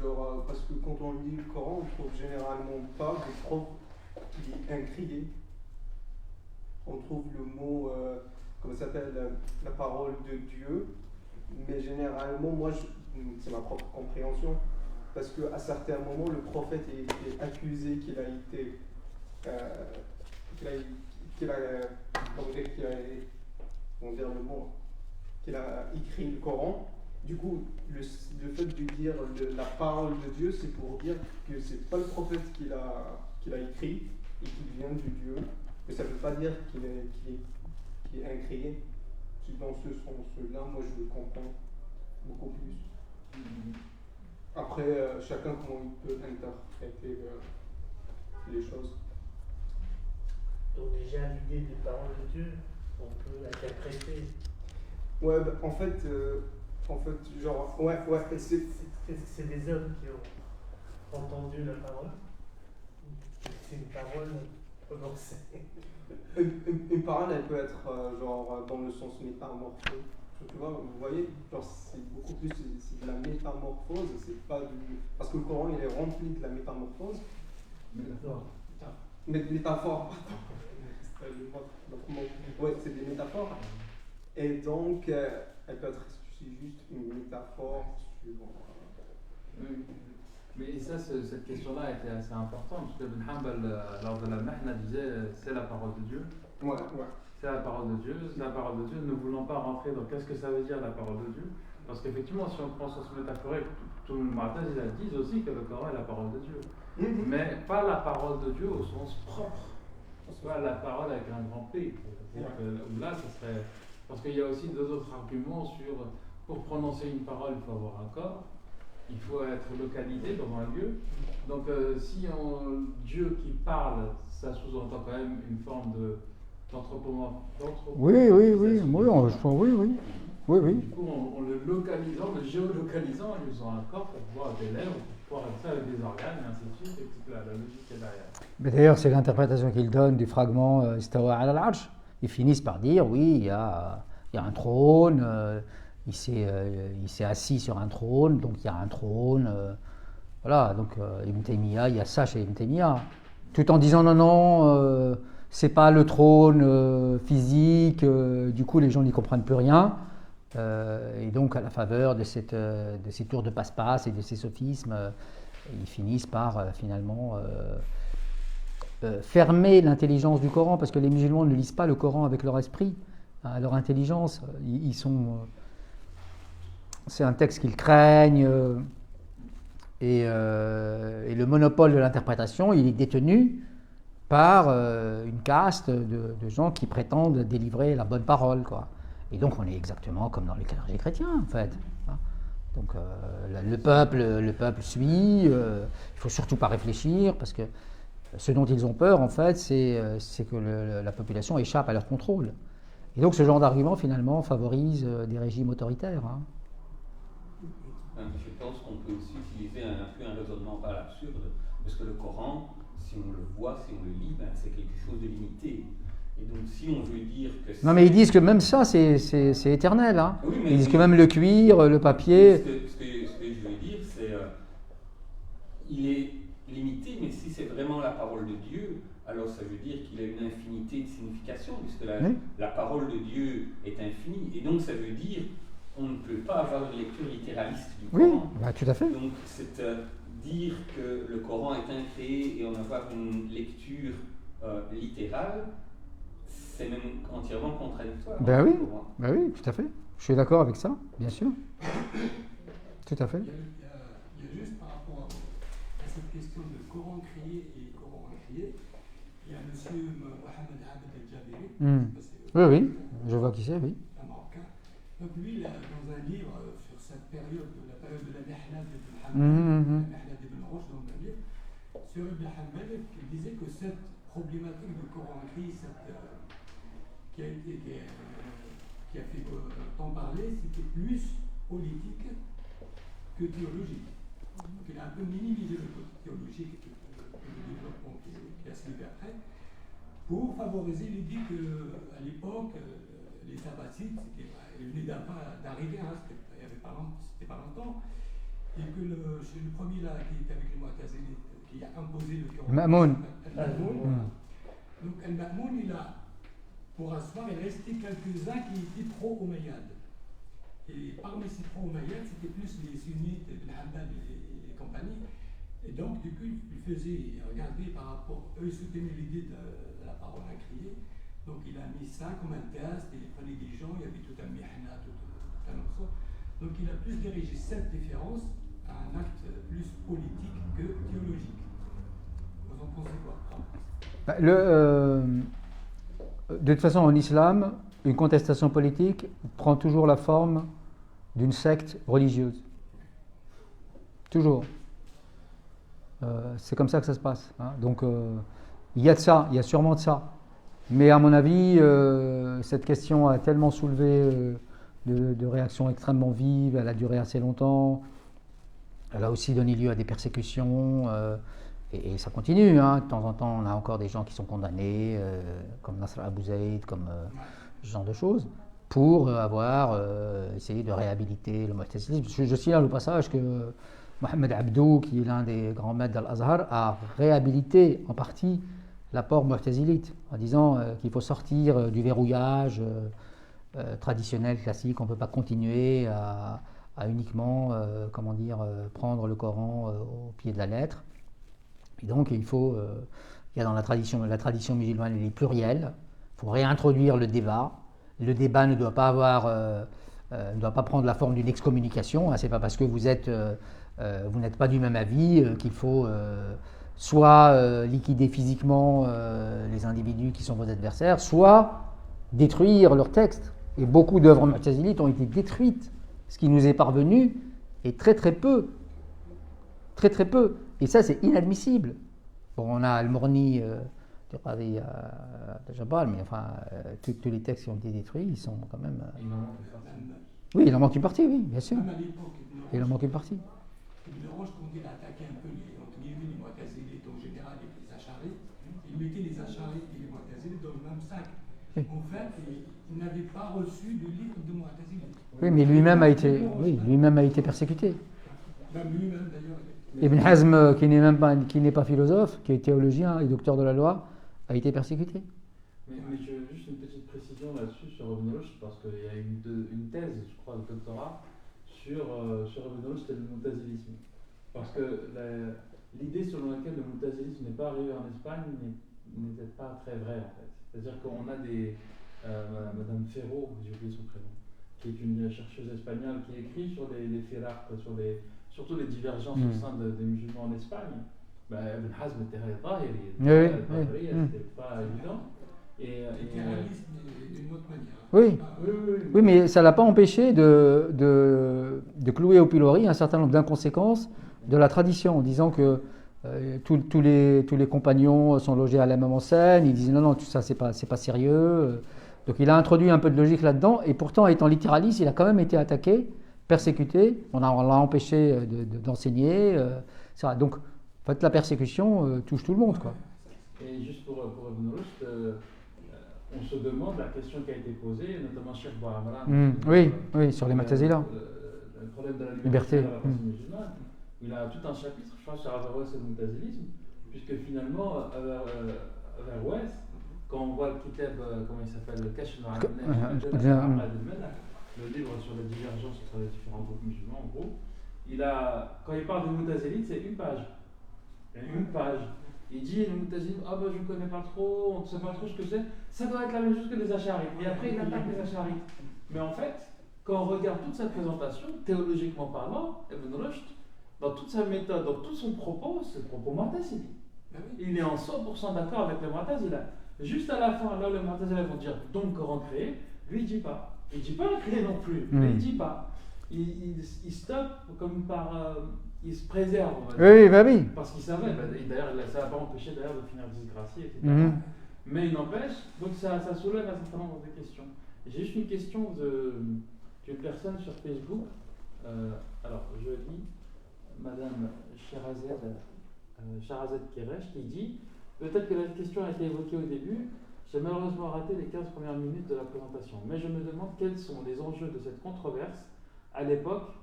F: Genre, parce que quand on lit le Coran, on trouve généralement pas de preuve qui est incrié. On trouve le mot, comment ça s'appelle, la parole de Dieu, mais généralement, moi, c'est ma propre compréhension, parce qu'à certains moments, le prophète est accusé qu'il a été, qu'il a écrit le Coran. Du coup, le fait de dire la parole de Dieu, c'est pour dire que c'est pas le prophète qui l'a écrit et qu'il vient de Dieu. Mais ça ne veut pas dire qu'il est incrié. Dans ce sens-là, moi je le comprends beaucoup plus. Après, chacun comment il peut interpréter les choses.
C: Donc déjà l'idée de parole de Dieu, on peut l'interpréter.
F: Ouais, bah, en fait, genre, ouais,
C: c'est des hommes qui ont entendu la parole. C'est une parole prononcée.
F: Une parole, elle peut être genre dans le sens métamorphose. Tu vois, vous voyez, genre c'est beaucoup plus c'est de la métamorphose, c'est pas du. Parce que le Coran il est rempli de la métamorphose. Métaphore, ouais, c'est des métaphores. Et donc, elle peut être juste une métaphore sur.
B: Oui. Mais ça, cette question-là était assez importante, parce que Ibn Hanbal, lors de la Mahna, disait c'est la parole de Dieu.
F: Ouais.
B: C'est la parole de Dieu, c'est la parole de Dieu. Ne voulons pas rentrer dans qu'est-ce que ça veut dire la parole de Dieu. Parce qu'effectivement, si on prend ce sens métaphorique, tout le monde disent aussi que le Coran est la parole de Dieu. Mais pas la parole de Dieu au sens propre. Pas la parole avec un grand P. Là, ce serait. Parce qu'il y a aussi d'autres arguments sur. Pour prononcer une parole, il faut avoir un corps. Il faut être localisé dans un lieu. Donc, si Dieu qui parle, ça sous-entend quand même une forme d'anthropomorphisme.
A: Oui.
B: Du coup, en le localisant, le géolocalisant, en lui faisant un corps pour pouvoir des lèvres, pour pouvoir être ça avec des organes, et ainsi de suite, et toute la logique est derrière.
A: Mais d'ailleurs, c'est l'interprétation qu'il donne du fragment Istawa ala al-Arsh. Ils finissent par dire oui, il y a un trône. Il s'est assis sur un trône, donc il y a un trône. Voilà, donc Ibn Taymiyyah, il y a ça chez Ibn Taymiyyah. Tout en disant non, c'est pas le trône physique, du coup les gens n'y comprennent plus rien. Et donc à la faveur de ces tours de passe-passe et de ces sophismes, ils finissent par finalement fermer l'intelligence du Coran, parce que les musulmans ne lisent pas le Coran avec leur esprit, hein, leur intelligence. Ils sont... C'est un texte qu'ils craignent et le monopole de l'interprétation, il est détenu par une caste de gens qui prétendent délivrer la bonne parole, quoi. Et donc on est exactement comme dans les clergés chrétiens, en fait.
D: Donc le peuple suit, il ne faut surtout pas réfléchir, parce que ce dont ils ont peur, en fait, c'est que la population échappe à leur contrôle. Et donc ce genre d'argument, finalement, favorise des régimes autoritaires. Hein.
G: Je pense qu'on peut aussi utiliser un peu un raisonnement par l'absurde, parce que le Coran, si on le voit, si on le lit, ben, c'est quelque chose de limité. Et donc si on veut dire que...
D: Non, mais ils disent que même ça, c'est éternel. Hein.
G: Oui,
D: ils disent que même le cuir, le papier...
G: Ce que je veux dire, c'est... il est limité, mais si c'est vraiment la parole de Dieu, alors ça veut dire qu'il a une infinité de significations, puisque la parole de Dieu est infinie. Et donc ça veut dire on ne peut pas avoir une lecture littéraliste du Coran.
D: Oui, bah, tout à fait.
G: Donc c'est dire que le Coran est incréé et en avoir une lecture littérale, c'est même entièrement contradictoire.
D: Ben oui, tout à fait. Je suis d'accord avec ça, bien sûr. Tout à fait.
H: Il y a juste par rapport à cette question de Coran créé et Coran incréé, il y a M. Mohamed Abed El-Jabiri.
D: Oui, je vois qui c'est, oui.
H: Un Marocain. Donc lui, dans un livre sur cette période, la période de la Mihnad d'Ibn Hanbal, la Mihnad d'Ibn Rushd, dans un livre, sur Ibn Hanbal, il disait que cette problématique du Coran écrit, qui a fait tant parler, c'était plus politique que théologique. Donc il a un peu minimisé le côté théologique et le développement qui a suivi après, pour favoriser l'idée qu'à l'époque, les Abbassides, ils venaient d'arriver, hein, c'était pas longtemps, et que c'est le premier là qui était avec les Mu'tazilites, qui a imposé le Coran.
D: Ma'moun.
H: Donc Al-Ma'moun, pour asseoir, il restait quelques-uns qui étaient pro-Omeyyades. Et parmi ces pro-Omeyyades, c'était plus les sunnites, Ibn Hanbal et compagnie. Et donc, du coup, il faisait regarder par rapport, eux, ils soutenaient l'idée de la parole incréée. Donc, il a mis ça comme un test, il prenait des gens, il y avait tout un mihna, tout un autre. Donc, il a plus dirigé cette différence à un acte plus politique que théologique. Vous en pensez quoi?
A: De toute façon, en islam, une contestation politique prend toujours la forme d'une secte religieuse. Toujours. C'est comme ça que ça se passe. Hein. Donc, il y a de ça, il y a sûrement de ça. Mais à mon avis, cette question a tellement soulevé de réactions extrêmement vives, elle a duré assez longtemps, elle a aussi donné lieu à des persécutions, et ça continue. Hein. De temps en temps, on a encore des gens qui sont condamnés, comme Nasr Abu Zayd, comme ce genre de choses, pour avoir essayé de réhabiliter le mu'tazilisme. Je signale au passage que Mohamed Abdou, qui est l'un des grands maîtres d'Al-Azhar, a réhabilité en partie l'apport mu'tazilite, en disant qu'il faut sortir du verrouillage traditionnel, classique. On ne peut pas continuer à uniquement prendre le Coran au pied de la lettre. Et donc il y a dans la tradition musulmane, elle est plurielle, il faut réintroduire le débat. Le débat ne doit pas prendre la forme d'une excommunication. Hein. Ce n'est pas parce que vous n'êtes pas du même avis qu'il faut soit liquider physiquement les individus qui sont vos adversaires, soit détruire leurs textes. Et beaucoup d'œuvres mu'tazilites ont été détruites. Ce qui nous est parvenu est très très peu. Très très peu. Et ça, c'est inadmissible. Bon, on a Al-Mourni du Qadi Jabal, mais enfin, tous les textes qui ont été détruits, ils sont quand même... Oui, il en manque une partie, oui, bien sûr. Il en manque une partie.
H: Ibn Rushd, quand il a attaqué un peu les Mu'tazilites en général et les Ash'arites, il mettait les Ash'arites et les Mu'tazilites dans le même sac.
A: Oui.
H: En fait, il n'avait pas reçu de livre de Mu'tazilites.
A: Oui, mais lui-même a été persécuté.
H: Même lui-même, d'ailleurs.
A: Ibn Hazm, qui n'est pas philosophe, qui est théologien et docteur de la loi, a été persécuté.
B: Mais je veux juste une petite précision là-dessus sur Ibn Rushd, parce qu'il y a une thèse, je crois, de doctorat sur Ibn Rushd et le mu'tazilisme. Parce que l'idée selon laquelle le mu'tazilisme n'est pas arrivé en Espagne n'était pas très vraie en fait. C'est-à-dire qu'on a Madame Ferro, j'ai oublié son prénom, qui est une chercheuse espagnole qui écrit sur les firaq, surtout les divergences au sein des musulmans en Espagne. Ibn Hazm était zahiri, c'était pas évident.
H: Littéralisme d'une autre manière.
D: Oui.
B: Oui.
D: Oui, mais ça ne l'a pas empêché de clouer au pilori un certain nombre d'inconséquences de la tradition, en disant que tous les compagnons sont logés à la même enseigne. Il disait non, tout ça, c'est pas sérieux. Donc il a introduit un peu de logique là-dedans, et pourtant, étant littéraliste, il a quand même été attaqué, persécuté. On l'a empêché d'enseigner. Ça. Donc, en fait, la persécution touche tout le monde, quoi.
B: Et juste pour Ibn Rushd, on se demande la question qui a été posée, notamment Cheikh Bouhamra.
D: Oui, sur les Mu'tazila.
B: Le problème de la
D: Liberté.
B: liberté de la personne musulmane. Il a tout un chapitre, je crois, sur Averroès et le Mu'tazilisme, puisque finalement, Averroès, quand on voit le kitab, comment il s'appelle, le Kashf le livre sur la divergence entre les différents groupes musulmans, en gros, quand il parle de Mu'tazilites, c'est une page. Une page. Il dit les Mu'tazilites, je ne connais pas trop, on ne sait pas trop ce que c'est. Ça doit être la même chose que les Ash'arites. Et après, il attaque les Ash'arites. Mais en fait, quand on regarde toute cette présentation, théologiquement parlant, Ibn Rushd, dans toute sa méthode, dans tout son propos, c'est le propos Mu'tazili. Il est en 100% d'accord avec les Mu'tazila. Juste à la fin, là, les Mu'tazila vont dire donc le Coran créé, lui il dit pas. Il dit pas créé non plus, mais il dit pas. Il stoppe comme par. Il se préserve, on va dire.
D: Oui.
B: Parce qu'il savait, et d'ailleurs ça n'a pas empêché d'ailleurs de finir disgracié, etc. Mais il n'empêche, donc ça soulève un certain nombre de questions. J'ai juste une question d'une personne sur Facebook. Alors, je lis Madame Sharazet Keresh qui dit peut-être que la question a été évoquée au début, j'ai malheureusement raté les 15 premières minutes de la présentation, mais je me demande quels sont les enjeux de cette controverse à l'époque,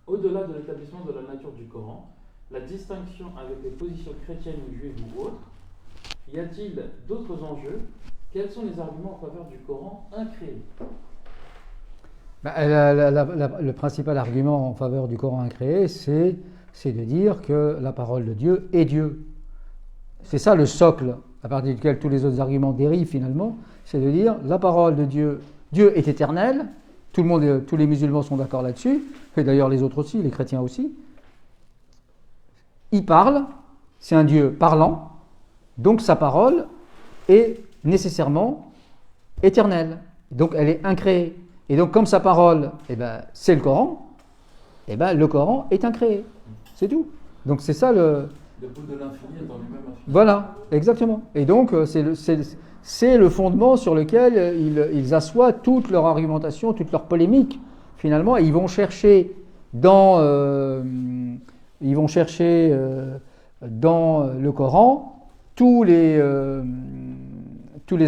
B: au-delà de l'établissement de la nature du Coran, la distinction avec les positions chrétiennes ou juives ou autres. Y a-t-il d'autres enjeux? Quels sont les arguments en faveur du Coran incréé?
D: Le principal argument en faveur du Coran incréé, c'est de dire que la parole de Dieu est Dieu. C'est ça le socle à partir duquel tous les autres arguments dérivent finalement, c'est de dire la parole de Dieu, Dieu est éternel, tous les musulmans sont d'accord là-dessus, et d'ailleurs les autres aussi, les chrétiens aussi. Il parle, c'est un Dieu parlant, donc sa parole est nécessairement éternelle, donc elle est incréée. Et donc comme sa parole, c'est le Coran, le Coran est incréé, c'est tout. Donc c'est ça le
B: bout de l'infini est dans lui-même infini.
D: Voilà, exactement. Et donc c'est le fondement sur lequel ils assoient toute leur argumentation, toute leur polémique. Finalement, ils vont chercher dans le Coran tous les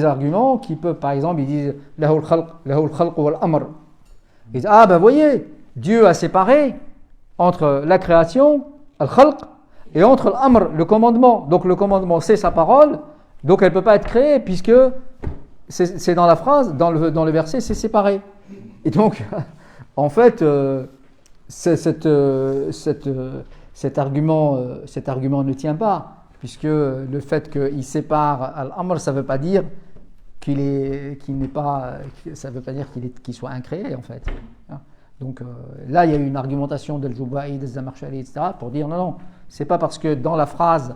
D: arguments qui peuvent, par exemple, ils disent Lahul khalq wal amr. Ils disent voyez, Dieu a séparé entre la création, al-khalq, et entre l'amr, le commandement. Donc le commandement, c'est sa parole, donc elle ne peut pas être créée puisque c'est dans la phrase, dans le verset, c'est séparé. Et donc, en fait, cet argument ne tient pas, puisque le fait qu'il sépare al-amr, ça ne veut pas dire qu'il soit incréé, en fait. Donc là, il y a eu une argumentation d'Al-Juba'i, des Zamarchali, etc., pour dire non, c'est pas parce que dans la phrase,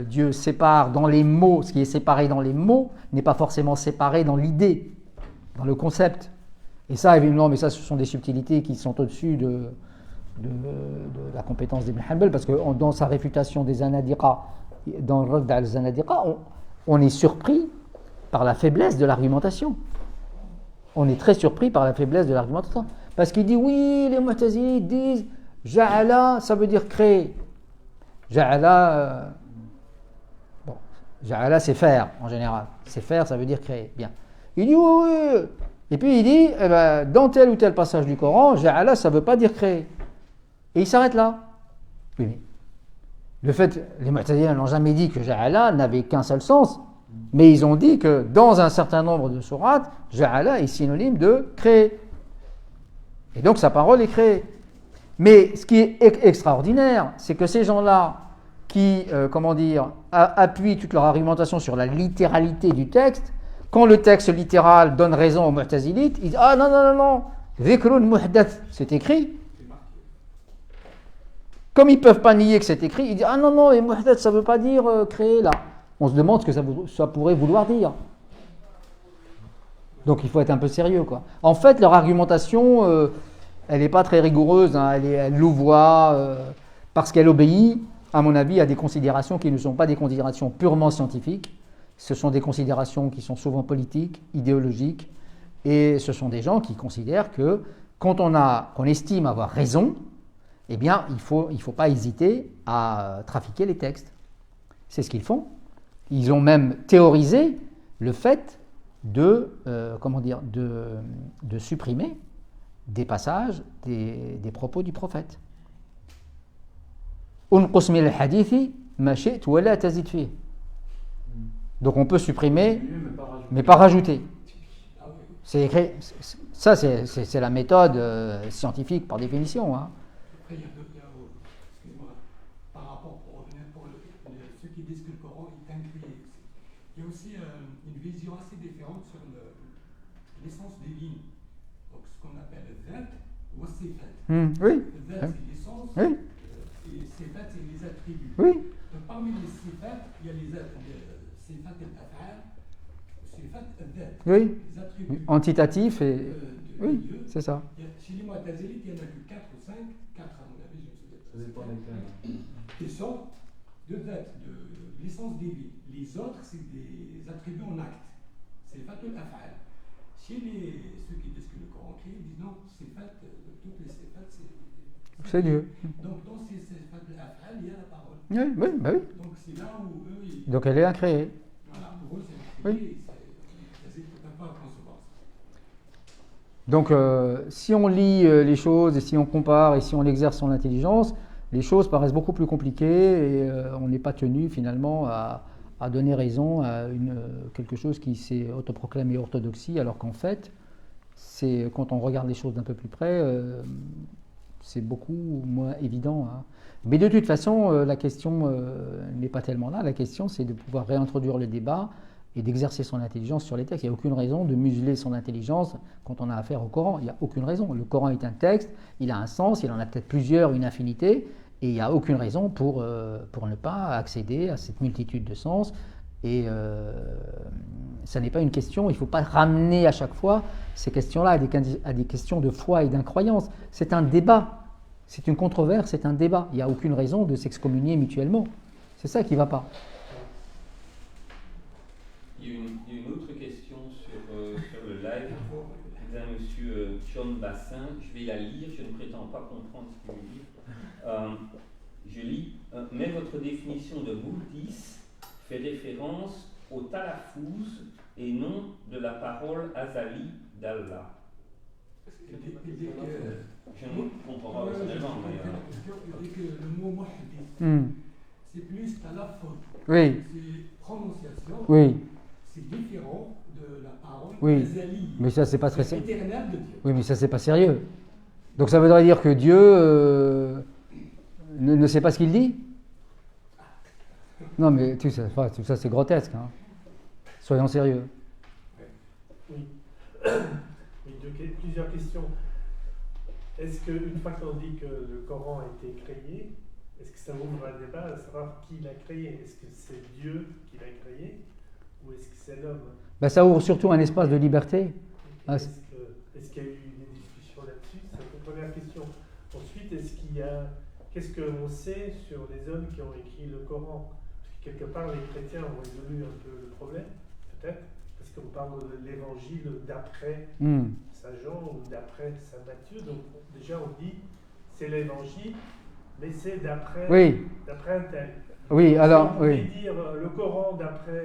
D: Dieu sépare dans les mots, ce qui est séparé dans les mots n'est pas forcément séparé dans l'idée, dans le concept. Et ça, évidemment, mais ça, ce sont des subtilités qui sont au-dessus de la compétence d'Ibn Hanbal, parce que dans sa réfutation des Zanadiqa, dans le Radd al-Zanadiqa, on est surpris par la faiblesse de l'argumentation. On est très surpris par la faiblesse de l'argumentation. Parce qu'il dit, oui, les Mu'tazilites disent, Ja'ala, ça veut dire créer. Ja'ala, Ja'ala, c'est faire, en général. C'est faire, ça veut dire créer. Bien. Il dit, oui. Et puis il dit, dans tel ou tel passage du Coran, Ja'ala, ça ne veut pas dire créer. Et il s'arrête là. Oui, mais le fait, les Mu'tazilites n'ont jamais dit que Ja'ala n'avait qu'un seul sens, mais ils ont dit que dans un certain nombre de sourates, Ja'ala est synonyme de créer. Et donc sa parole est créée. Mais ce qui est extraordinaire, c'est que ces gens-là qui, appuient toute leur argumentation sur la littéralité du texte, quand le texte littéral donne raison aux Mu'tazilites, ils disent non, Dhikrun muhdath, c'est écrit. Comme ils ne peuvent pas nier que c'est écrit, ils disent non, et muhdath, ça ne veut pas dire créer là. on se demande ce que ça pourrait vouloir dire. Donc il faut être un peu sérieux, quoi. En fait, leur argumentation, elle n'est pas très rigoureuse, hein, elle louvoie, parce qu'elle obéit, à mon avis, à des considérations qui ne sont pas des considérations purement scientifiques. Ce sont des considérations qui sont souvent politiques, idéologiques, et ce sont des gens qui considèrent que quand on estime avoir raison, eh bien, il faut pas hésiter à trafiquer les textes. C'est ce qu'ils font. Ils ont même théorisé le fait de supprimer des passages des propos du prophète. Unqus min al-hadithi ma shi'ta wa la tazid fihi. Donc on peut supprimer, mais pas rajouter. C'est écrit. Ça, c'est la méthode scientifique par définition. Hein.
H: Après, excusez-moi, par rapport, pour revenir pour ceux qui disent que le Coran est incréé, il y a aussi une vision assez différente sur l'essence des lignes. Donc ce qu'on appelle le dhat ou le sifat.
D: Oui.
H: Le dhat, c'est l'essence,
D: oui.
H: Et le sifat, c'est les attributs.
D: Oui.
H: Donc parmi les sifat, il y a les sifat al-af'al, sifat al-dhat.
D: Oui.
H: Les attributs.
D: Antitatif et. Oui,
H: Dieu.
D: c'est ça.
H: Chez les Mu'tazilites, il n'y en a que 4 ou 5, 4 à mon avis, je ne sais pas. Qui sont de date, de l'essence des vies. Les autres, c'est des attributs en acte. C'est fatul af'al. Chez ceux qui disent que le Coran crée, ils disent non, c'est fat, toutes les sifat,
D: c'est Dieu.
H: Donc dans ces fatul af'al, il y a la parole.
D: Oui, oui, bah oui.
H: Donc c'est là où eux,
D: Donc elle est incréée.
H: Voilà, pour eux, c'est créé.
D: Oui.
H: C'est tout un peu à concevoir.
D: Donc, si on lit les choses et si on compare et si on exerce son intelligence, les choses paraissent beaucoup plus compliquées et on n'est pas tenu finalement à donner raison à quelque chose qui s'est autoproclamé orthodoxie, alors qu'en fait, quand on regarde les choses d'un peu plus près, c'est beaucoup moins évident. Hein. Mais de toute façon, la question n'est pas tellement là. La question, c'est de pouvoir réintroduire le débat et d'exercer son intelligence sur les textes. Il n'y a aucune raison de museler son intelligence quand on a affaire au Coran. Il n'y a aucune raison. Le Coran est un texte, il a un sens, il en a peut-être plusieurs, une infinité, et il n'y a aucune raison pour ne pas accéder à cette multitude de sens. Et ça n'est pas une question, il ne faut pas ramener à chaque fois ces questions-là à des questions de foi et d'incroyance. C'est un débat, c'est une controverse, c'est un débat. Il n'y a aucune raison de s'excommunier mutuellement. C'est ça qui ne va pas.
G: Il y a une autre question sur le live d'un monsieur John Bassin. Je vais la lire, je ne prétends pas comprendre ce qu'il veut dire. Je lis mais votre définition de Bouddhis fait référence au talafouz et non de la parole azali d'Allah. Je ne comprends pas personnellement, mais.
H: Il dit que le mot muhdith, c'est plus talafouz.
D: Oui.
H: C'est prononciation.
D: Oui.
H: C'est différent de la parole
D: azali. Mais ça, c'est pas très sérieux.
H: Éternel de Dieu.
D: Oui, mais ça, c'est pas sérieux. Donc ça voudrait dire que Dieu ne sait pas ce qu'il dit? Non, mais tout ça c'est grotesque. Hein. Soyons sérieux.
I: Oui. Plusieurs questions. Est-ce qu'une fois qu'on dit que le Coran a été créé, est-ce que ça ouvre un débat à savoir qui l'a créé? Est-ce que c'est Dieu qui l'a créé ou est-ce que c'est l'homme?
D: Ben, ça ouvre surtout un espace de liberté.
I: Est-ce qu'il y a eu des discussions là-dessus? C'est la première question. Ensuite, qu'est-ce qu'on sait sur les hommes qui ont écrit le Coran? Parce que quelque part, les chrétiens ont résolu un peu le problème, peut-être, parce qu'on parle de l'évangile d'après Saint Jean ou d'après Saint Matthieu. Donc déjà, on dit c'est l'évangile, mais c'est d'après un tel.
D: Oui, alors,
I: si on peut dire le Coran d'après.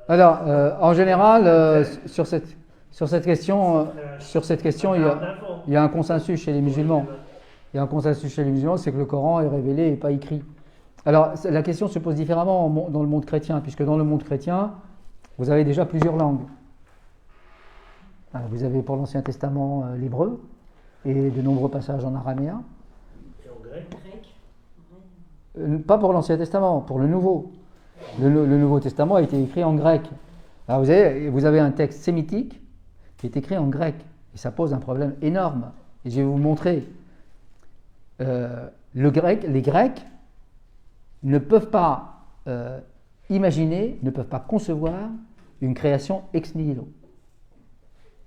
D: Alors, en général, sur cette question, il y a un consensus chez les musulmans. Il y a un consensus chez les musulmans, c'est que le Coran est révélé et pas écrit. Alors, la question se pose différemment dans le monde chrétien, puisque dans le monde chrétien, vous avez déjà plusieurs langues. Alors, vous avez pour l'Ancien Testament l'hébreu et de nombreux passages en araméen.
I: Et en grec.
D: Pas pour l'Ancien Testament, pour le Nouveau. Le Nouveau Testament a été écrit en grec. Alors, vous avez un texte sémitique qui est écrit en grec. Et ça pose un problème énorme. Et je vais vous montrer. Les Grecs ne peuvent pas imaginer, ne peuvent pas concevoir une création ex nihilo.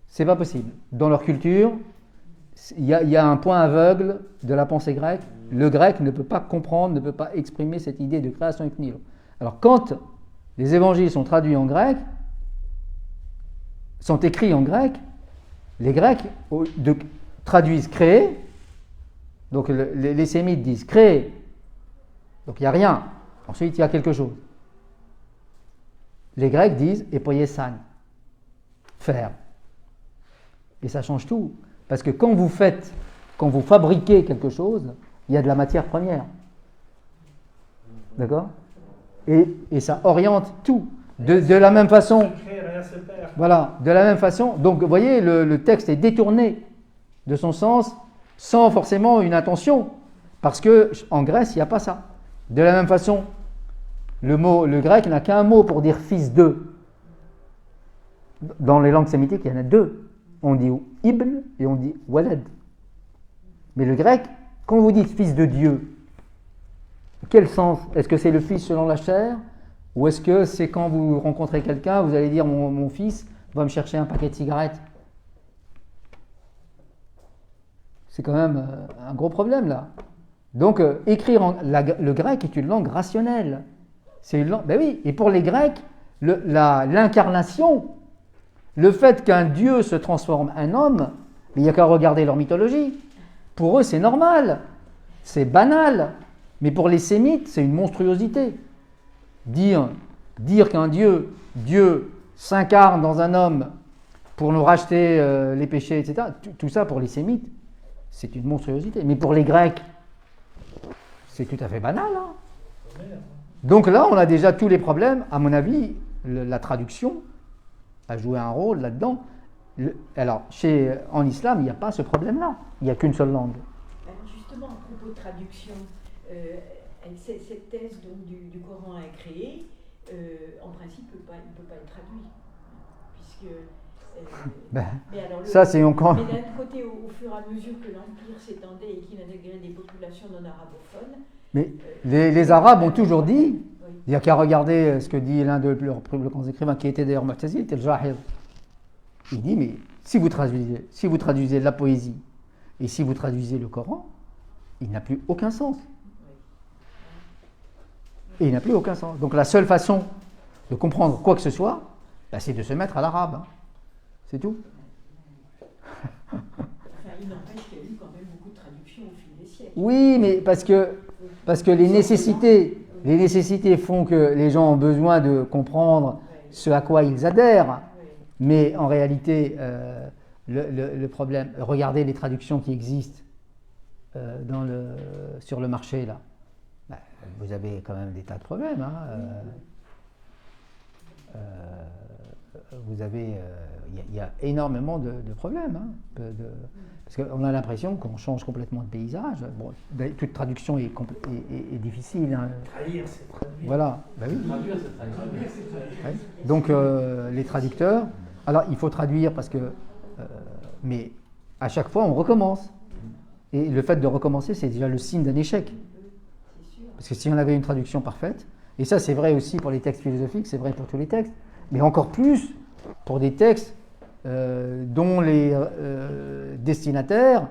D: C'est pas possible. Dans leur culture, il y a un point aveugle de la pensée grecque. Le grec ne peut pas comprendre, ne peut pas exprimer cette idée de création ex nihilo. Alors quand les évangiles sont traduits en grec, sont écrits en grec, les Grecs traduisent créer, donc les sémites disent créer, donc il n'y a rien, ensuite il y a quelque chose. Les Grecs disent epoiesan, faire. Et ça change tout, parce que quand vous fabriquez quelque chose, il y a de la matière première. D'accord ? Et ça oriente tout. De la même façon, voilà, de la même façon, donc vous voyez, le texte est détourné de son sens sans forcément une intention, parce qu'en Grèce, il n'y a pas ça. De la même façon, le grec n'a qu'un mot pour dire fils de. Dans les langues sémitiques, il y en a deux. On dit ibn et on dit walad. Mais le grec, quand vous dites fils de Dieu, quel sens? Est-ce que c'est le fils selon la chair? Ou est-ce que c'est quand vous rencontrez quelqu'un, vous allez dire mon fils va me chercher un paquet de cigarettes? C'est quand même un gros problème là. Donc écrire le grec est une langue rationnelle. C'est une langue, ben oui, et pour les Grecs, l'incarnation, le fait qu'un dieu se transforme en homme, il n'y a qu'à regarder leur mythologie. Pour eux, c'est normal, c'est banal. Mais pour les sémites, c'est une monstruosité. Dire qu'un Dieu s'incarne dans un homme pour nous racheter les péchés, etc., tout ça pour les sémites, c'est une monstruosité. Mais pour les Grecs, c'est tout à fait banal. Hein. Donc là, on a déjà tous les problèmes. À mon avis, la traduction a joué un rôle là-dedans. Alors, en islam, il n'y a pas ce problème-là. Il n'y a qu'une seule langue.
E: Alors justement, à propos de traduction, cette thèse donc, du Coran incréé, en principe, il ne peut pas être traduit. Puisque.
D: Ça, c'est encore.
E: Mais d'un côté, au fur et à mesure que l'Empire s'étendait et qu'il intégrait des populations non arabophones.
D: Mais les Arabes ont toujours dit, il n'y a qu'à regarder ce que dit l'un de leurs plus grands écrivains, qui était d'ailleurs Mu'tazili, c'était le Jahir. Il dit, mais si vous traduisez la poésie et si vous traduisez le Coran, il n'a plus aucun sens. Et il n'a plus aucun sens. Donc la seule façon de comprendre quoi que ce soit, c'est de se mettre à l'arabe. Hein. C'est tout.
E: Enfin, il n'empêche qu'il y a eu quand même beaucoup de traductions au fil des siècles.
D: Oui, mais parce que les nécessités font que les gens ont besoin de comprendre ce à quoi ils adhèrent. Mais en réalité, le problème, regardez les traductions qui existent sur le marché là. Vous avez quand même des tas de problèmes. Hein. Il y a énormément de problèmes. Hein, parce qu'on a l'impression qu'on change complètement de paysage. Bon, toute traduction est difficile. Hein.
I: Traduire, c'est traduire.
D: Voilà. Ben oui.
G: Traduire, c'est traduire.
D: Ouais. Donc les traducteurs, alors il faut traduire parce que, mais à chaque fois on recommence. Et le fait de recommencer, c'est déjà le signe d'un échec. Parce que si on avait une traduction parfaite, et ça c'est vrai aussi pour les textes philosophiques, c'est vrai pour tous les textes, mais encore plus pour des textes dont les destinataires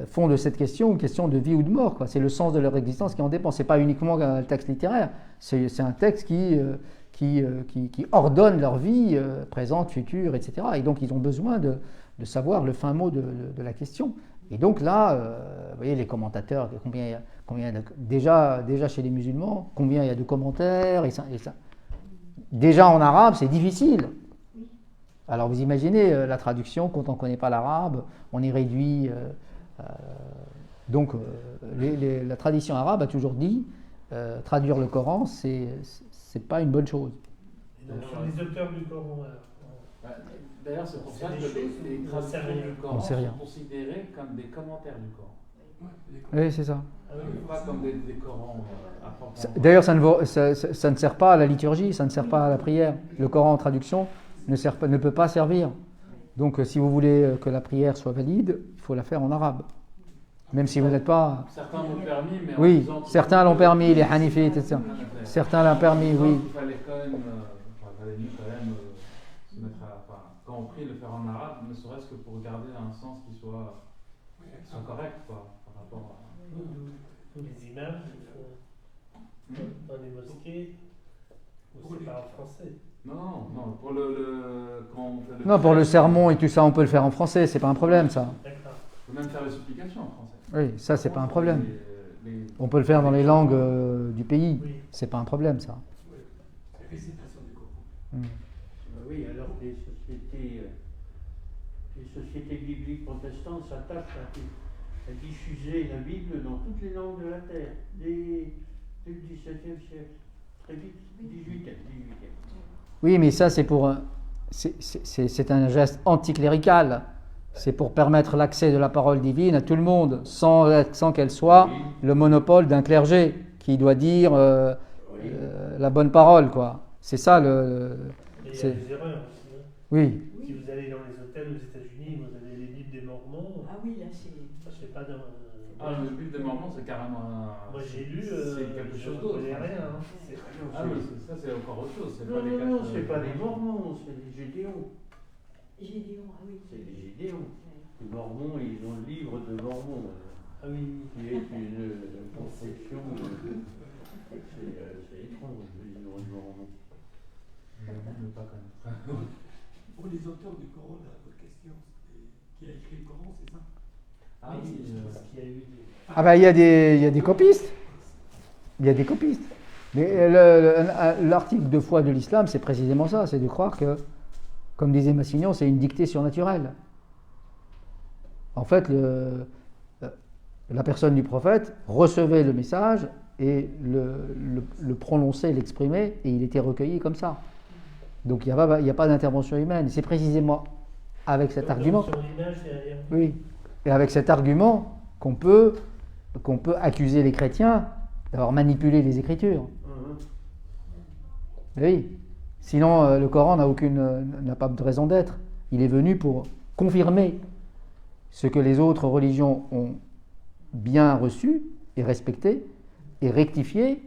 D: font de cette question une question de vie ou de mort. Quoi. C'est le sens de leur existence qui en dépend. Ce n'est pas uniquement un texte littéraire, c'est un texte qui ordonne leur vie, présente, future, etc. Et donc ils ont besoin de savoir le fin mot de la question. Et donc là, vous voyez les commentateurs, combien il y a déjà chez les musulmans, combien il y a de commentaires, et ça. Déjà en arabe, c'est difficile. Alors vous imaginez la traduction, quand on ne connaît pas l'arabe, on est réduit. Donc la tradition arabe a toujours dit, traduire le Coran, c'est pas une bonne chose.
I: Et donc, sur les auteurs du Coran,
B: d'ailleurs, c'est pour ça que les traductions du Coran sont considérées comme des commentaires du Coran.
D: Oui, c'est ça.
B: Pas comme des Corans importants.
D: D'ailleurs, ça ne sert pas à la liturgie, ça ne sert pas à la prière. Le Coran en traduction ne peut pas servir. Donc, si vous voulez que la prière soit valide, il faut la faire en arabe. Même si vous n'êtes pas...
B: Certains l'ont permis, mais
D: oui, certains l'ont permis, les Hanifites, etc. Certains l'ont permis, oui.
B: Il fallait même, fallait mieux quand même se mettre quand on prie, le faire en arabe, ne serait-ce que pour garder un sens qui soit correct, quoi, par rapport à...
I: Tous les imams dans les mosquées, c'est pas en français.
B: Non, pour quand on fait
D: Non, pour le sermon et tout ça, on peut le faire en français, c'est pas un problème ça.
I: D'accord.
B: On peut même faire les supplications en français.
D: Oui, ça c'est pas un problème. On peut le faire dans les langues du pays,
I: Oui.
D: c'est pas un problème ça.
H: Récitation du Coran.
C: Oui, alors les sociétés bibliques protestantes s'attachent à diffuser la Bible dans toutes les langues de la terre, dès le XVIIe siècle, très vite, 18e.
D: Oui, mais ça c'est pour c'est un geste anticlérical. C'est pour permettre l'accès de la parole divine à tout le monde, sans qu'elle soit le monopole d'un clergé qui doit dire la bonne parole, quoi. C'est ça le.
I: Et il y a des erreurs aussi. Hein.
D: Oui.
I: Si vous allez dans les hôtels aux États-Unis, vous avez les Bibles des Mormons.
E: Ah oui, là c'est.
I: C'est pas dans.
B: Le Bible des Mormons, c'est carrément
I: Moi j'ai lu.
B: c'est quelque chose d'autre.
I: Je connais rien. Hein.
B: Ça c'est encore autre chose.
C: Non, c'est pas les Mormons, c'est les Gédéons.
E: Gédéon, ah oui.
C: C'est les Gédéons. Les Mormons, ils ont le livre de Mormon,
I: Ah oui.
C: qui est une conception. C'est étrange, le livre de Mormon.
B: Je ne veux pas connaître.
H: Pour les auteurs du Coran, votre question, qui a écrit le Coran, c'est ça?
B: Ah oui,
I: Parce qu'il y a eu des.
D: Ah ben il y a des copistes. Il y a des copistes. Mais l'article de foi de l'islam, c'est précisément ça, c'est de croire que, comme disait Massignon, c'est une dictée surnaturelle. En fait, la personne du prophète recevait le message et le prononçait, l'exprimait, et il était recueilli comme ça. Donc il n'y a pas d'intervention humaine. C'est précisément avec cet argument.
I: Sur l'image derrière.
D: Oui. Et avec cet argument qu'on peut accuser les chrétiens d'avoir manipulé les Écritures. Oui. Sinon, le Coran n'a pas de raison d'être. Il est venu pour confirmer ce que les autres religions ont bien reçu et respecté et rectifié,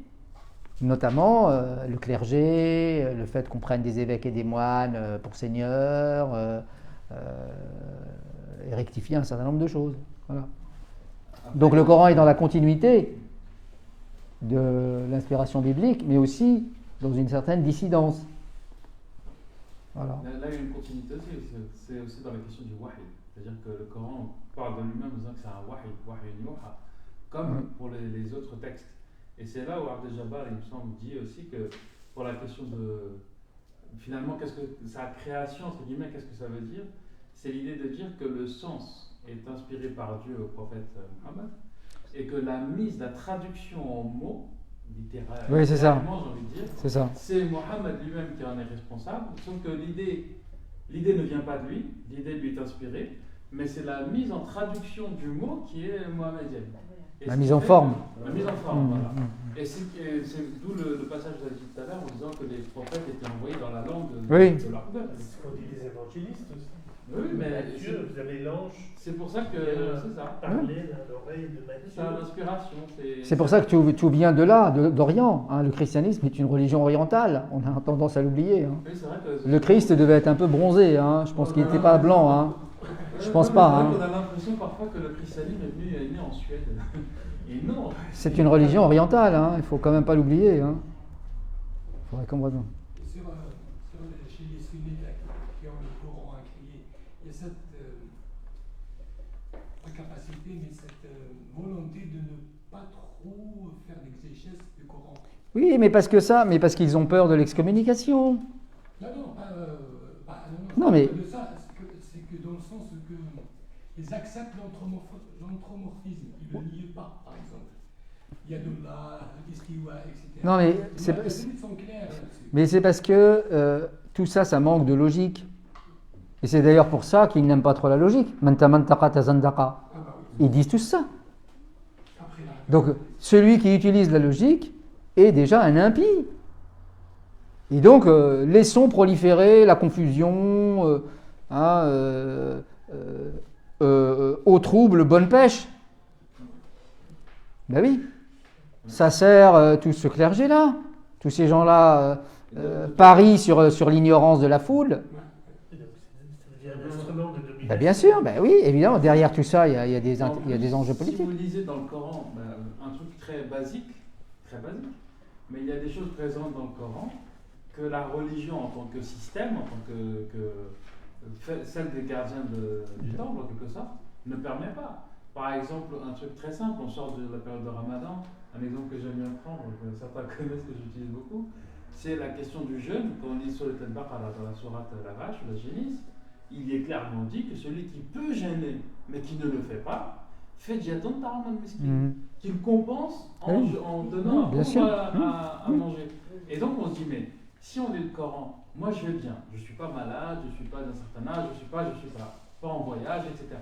D: notamment le clergé, le fait qu'on prenne des évêques et des moines pour seigneurs, et rectifier un certain nombre de choses. Voilà. Donc le Coran est dans la continuité de l'inspiration biblique, mais aussi dans une certaine dissidence. Voilà.
B: Là, il y a une continuité aussi, c'est aussi dans la question du wahi. C'est-à-dire que le Coran parle de lui-même en disant que c'est un wahi yuha, comme pour les autres textes. Et c'est là où Abdel Jabbar, il me semble, dit aussi que pour la question de finalement, qu'est-ce que sa création, entre guillemets, qu'est-ce que ça veut dire? C'est l'idée de dire que le sens est inspiré par Dieu au prophète Mohammed et que la traduction en mots littéraires,
D: oui, c'est ça.
B: j'ai envie de dire,
D: c'est ça.
B: C'est Mohammed lui-même qui en est responsable, sauf que l'idée ne vient pas de lui, l'idée lui est inspirée, mais c'est la mise en traduction du mot qui est mohammedienne.
D: La mise en forme.
B: La mise en forme, voilà. Et c'est d'où le passage que vous avez dit tout à l'heure en disant que les prophètes étaient envoyés dans la langue de leur peuple.
I: C'est ce qu'on dit les évangélistes aussi.
B: Oui, mais
I: Matthieu, vous avez l'ange.
B: c'est pour ça que c'est ça.
I: Parler à l'oreille de Matthieu.
B: C'est ça, l'inspiration.
D: C'est pour ça que tout vient de là, d'Orient. Hein. Le christianisme est une religion orientale. On a tendance à l'oublier. Hein.
B: Oui, c'est vrai que
D: Le Christ devait être un peu bronzé. Hein. Je pense qu'il n'était pas blanc. Hein. Je pense pas. Hein.
B: On a l'impression parfois que le christianisme est né en Suède. Et non.
D: C'est une religion orientale. Hein. Il ne faut quand même pas l'oublier. Hein. Il faudrait comprendre.
H: Chez les sunnites qui ont le Coran à crier, il y a cette pas capacité, mais cette volonté de ne pas trop faire d'exégèse du Coran.
D: Oui, mais parce qu'ils ont peur de l'excommunication.
H: Non,
D: mais
H: de ça, c'est que dans le sens que ils acceptent l'anthropomorphisme, ils ne le nient pas, par exemple. Il y a de la istiwa, etc.
D: Non, mais c'est parce que tout ça, ça manque de logique. Et c'est d'ailleurs pour ça qu'ils n'aiment pas trop la logique. Ils disent tout ça. Donc, celui qui utilise la logique est déjà un impie. Et donc, laissons proliférer la confusion, au trouble, bonne pêche. Ben oui. Ça sert tout ce clergé-là, tous ces gens-là parie sur l'ignorance de la foule.
I: Et donc, ça devient un instrument de domination.
D: Ben bien sûr, ben oui, évidemment, derrière tout ça, il y a des enjeux
B: Si
D: politiques.
B: vous lisez dans le Coran, un truc très basique, mais il y a des choses présentes dans le Coran que la religion en tant que système, en tant que celle des gardiens du temple en quelque sorte, ne permet pas. Par exemple, un truc très simple, on sort de la période de Ramadan, un exemple que j'aime bien prendre, que certains connaissent, que j'utilise beaucoup, c'est la question du jeûne. Quand on lit sur le Al-Baqarah dans la sourate la vache, la génisse, il y est clairement dit que celui qui peut gêner, mais qui ne le fait pas, fait djatan ta'am al-miskin, qu'il compense en donnant
D: bien sûr.
B: à manger. Et donc on se dit, mais si on lit le Coran, moi je vais bien, je ne suis pas malade, je ne suis pas d'un certain âge, je ne suis pas en voyage, etc.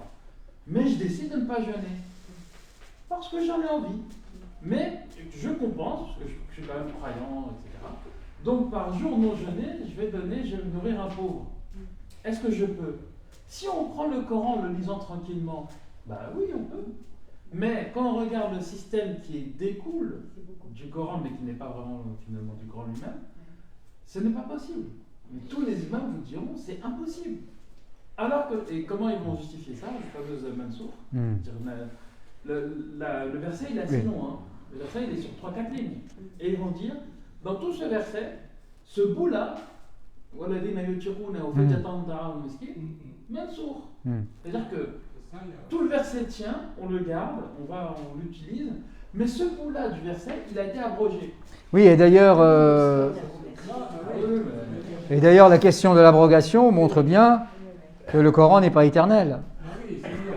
B: Mais je décide de ne pas jeûner, parce que j'en ai envie. Mais je compense, parce que je suis quand même croyant, etc. Donc par jour non jeûné, je vais nourrir un pauvre. Est-ce que je peux? Si on prend le Coran en le lisant tranquillement, bah oui, on peut. Mais quand on regarde le système qui découle du Coran, mais qui n'est pas vraiment finalement du Coran lui-même, ce n'est pas possible. Mais tous les imams vous diront, c'est impossible. Alors que, et comment ils vont justifier ça, le fameux Mansour le verset, il est assez long. Hein. Le verset, il est sur 3-4 lignes. Et ils vont dire, dans tout ce verset, ce bout-là, Mansour. C'est-à-dire que tout le verset tient, on le garde, on l'utilise, mais ce bout-là du verset, il a été abrogé.
D: Oui, et d'ailleurs, la question de l'abrogation montre bien que le Coran n'est pas éternel.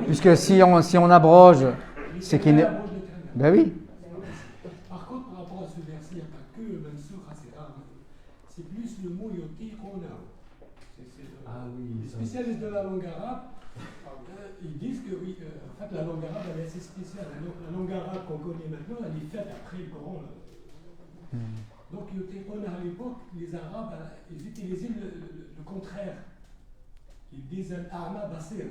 D: Puisque si on abroge, c'est qu'il n'est... Ben oui.
H: Par contre, par rapport à ce verset, il n'y a pas que Mansour Hasera, c'est plus le mot Yoti Kona. Les spécialistes de la langue arabe, ils disent que oui, en fait, la langue arabe elle est assez spéciale. La langue arabe qu'on connaît maintenant, elle est faite après le Coran. Donc Yoti Kona à l'époque, les Arabes, ils utilisaient le contraire. Ils disaient Al-A'ma Basir.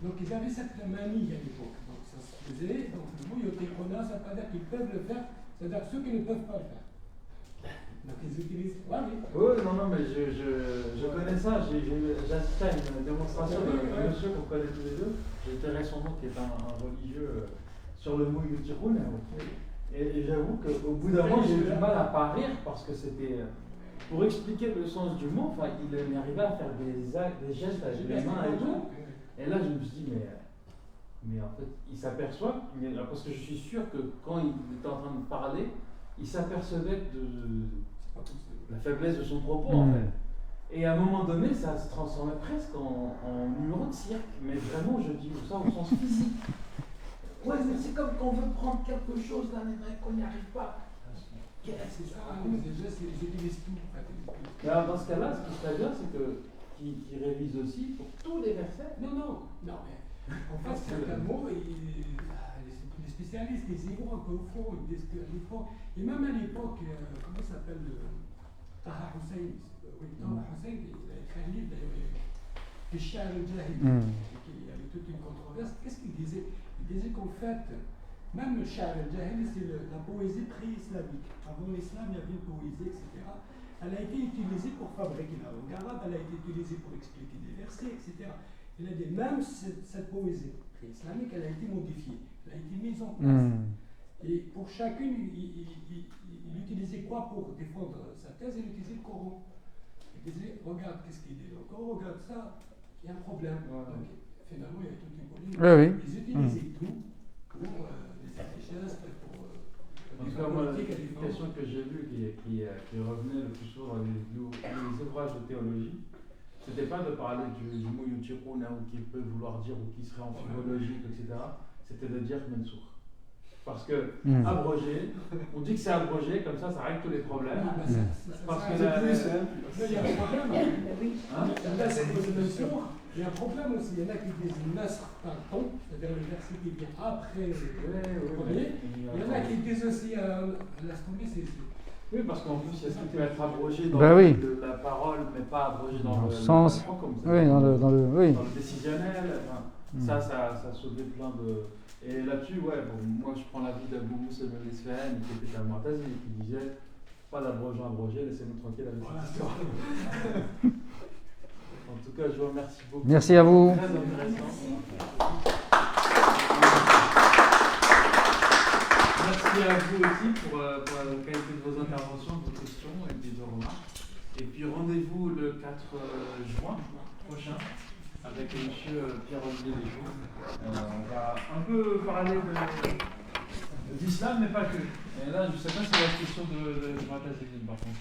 H: Donc ils avaient cette manie à l'époque. Donc ça se faisait. Donc le mot Yotekona, ça veut dire qu'ils peuvent le faire, c'est-à-dire ceux qui ne peuvent pas le faire. Donc ils utilisent.
B: Oui, non, mais je connais ça. J'ai assisté à une démonstration d'un monsieur qu'on connaît tous les deux. J'étais son nom qui est un religieux sur le mot Yotekona. Et j'avoue qu'au bout d'un moment, j'ai eu du mal à pas rire parce que c'était. Pour expliquer le sens du mot, il arrivait à faire des gestes avec les mains et tout. Et là, je me suis dit, mais en fait, il s'aperçoit, parce que je suis sûr que quand il était en train de parler, il s'apercevait de la faiblesse de son propos, en fait. Et à un moment donné, ça se transformait presque en numéro de cirque. Mais vraiment, je dis ça au sens physique. Ouais, mais c'est comme quand on veut prendre quelque chose d'un éveil qu'on n'y arrive pas.
H: C'est ça, les gestes, ils utilisent tout.
B: Mais alors, dans ce cas-là, ce qui serait bien, c'est qu'ils révisent aussi pour tous les versets.
H: Non, mais en fait, certains mots, les spécialistes, ils y vont un peu au fond, ils disent qu'à l'époque, et même à l'époque, comment ça s'appelle Taha Hussein, Taha Hussein, il a écrit un livre d'ailleurs, Ishar al-Jahil, il y avait toute une controverse. Qu'est-ce qu'il disait? Il disait qu'en fait, même le Sha'ar al-Jahil, c'est la poésie pré-islamique. Avant l'islam, il y avait une poésie, etc. Elle a été utilisée pour fabriquer la langue arabe, elle a été utilisée pour expliquer des versets, etc. Il a dit, même cette poésie pré-islamique, elle a été modifiée, elle a été mise en place. Et pour chacune, il utilisait quoi pour défendre sa thèse? Il utilisait le Coran. Il disait, regarde, qu'est-ce qu'il dit? Le Coran, regarde ça, il y a un problème. Donc, finalement, il y a toute une polémique. Ils utilisaient tout pour...
B: En tout cas, moi, la question que j'ai lue qui revenait le plus souvent dans les ouvrages de théologie, c'était pas de parler du mot Yutiruna ou qui peut vouloir dire ou qui serait amphibologique, etc. C'était de dire Mansour. Parce que abroger, on dit que c'est abrogé, comme ça règle tous les problèmes. Parce que
H: il y a un problème. Il y a un problème aussi. Il y en a qui disent Nasr par ton, c'est-à-dire le verset qui vient après le premier. Il y en a qui disent aussi laisse tomber, c'est.
B: Oui, parce qu'en plus, il y a ce qui peut être abrogé dans la parole, mais pas abrogé dans le
D: sens.
B: comme ça.
D: Oui, dans le
B: décisionnel. Ça a soulevé plein de... Et là-dessus, ouais, bon, moi je prends l'avis d'Abou Moussa ibn Isfahan, qui était un Mu'tazili, qui disait pas abrogé, laissez-nous tranquille avec cette histoire. En tout cas, je vous remercie beaucoup.
A: Merci à vous.
B: Très intéressant. Merci à vous aussi pour la qualité de vos interventions, de vos questions et de vos remarques. Et puis rendez-vous le 4 juin prochain avec M. Pierre-Olivier Desjou. On va un peu parler d'islam, mais pas que. Et là, je ne sais pas si c'est la question de Mu'tazili par contre.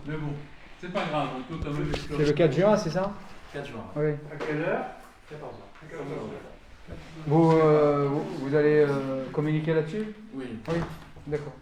B: Mais bon, c'est pas grave, on peut quand même explorer.
A: C'est le 4 juin, c'est ça?
B: 4 juin.
A: Oui.
I: À quelle heure? 14h.
A: Vous allez communiquer là-dessus?
B: Oui.
A: Oui, d'accord.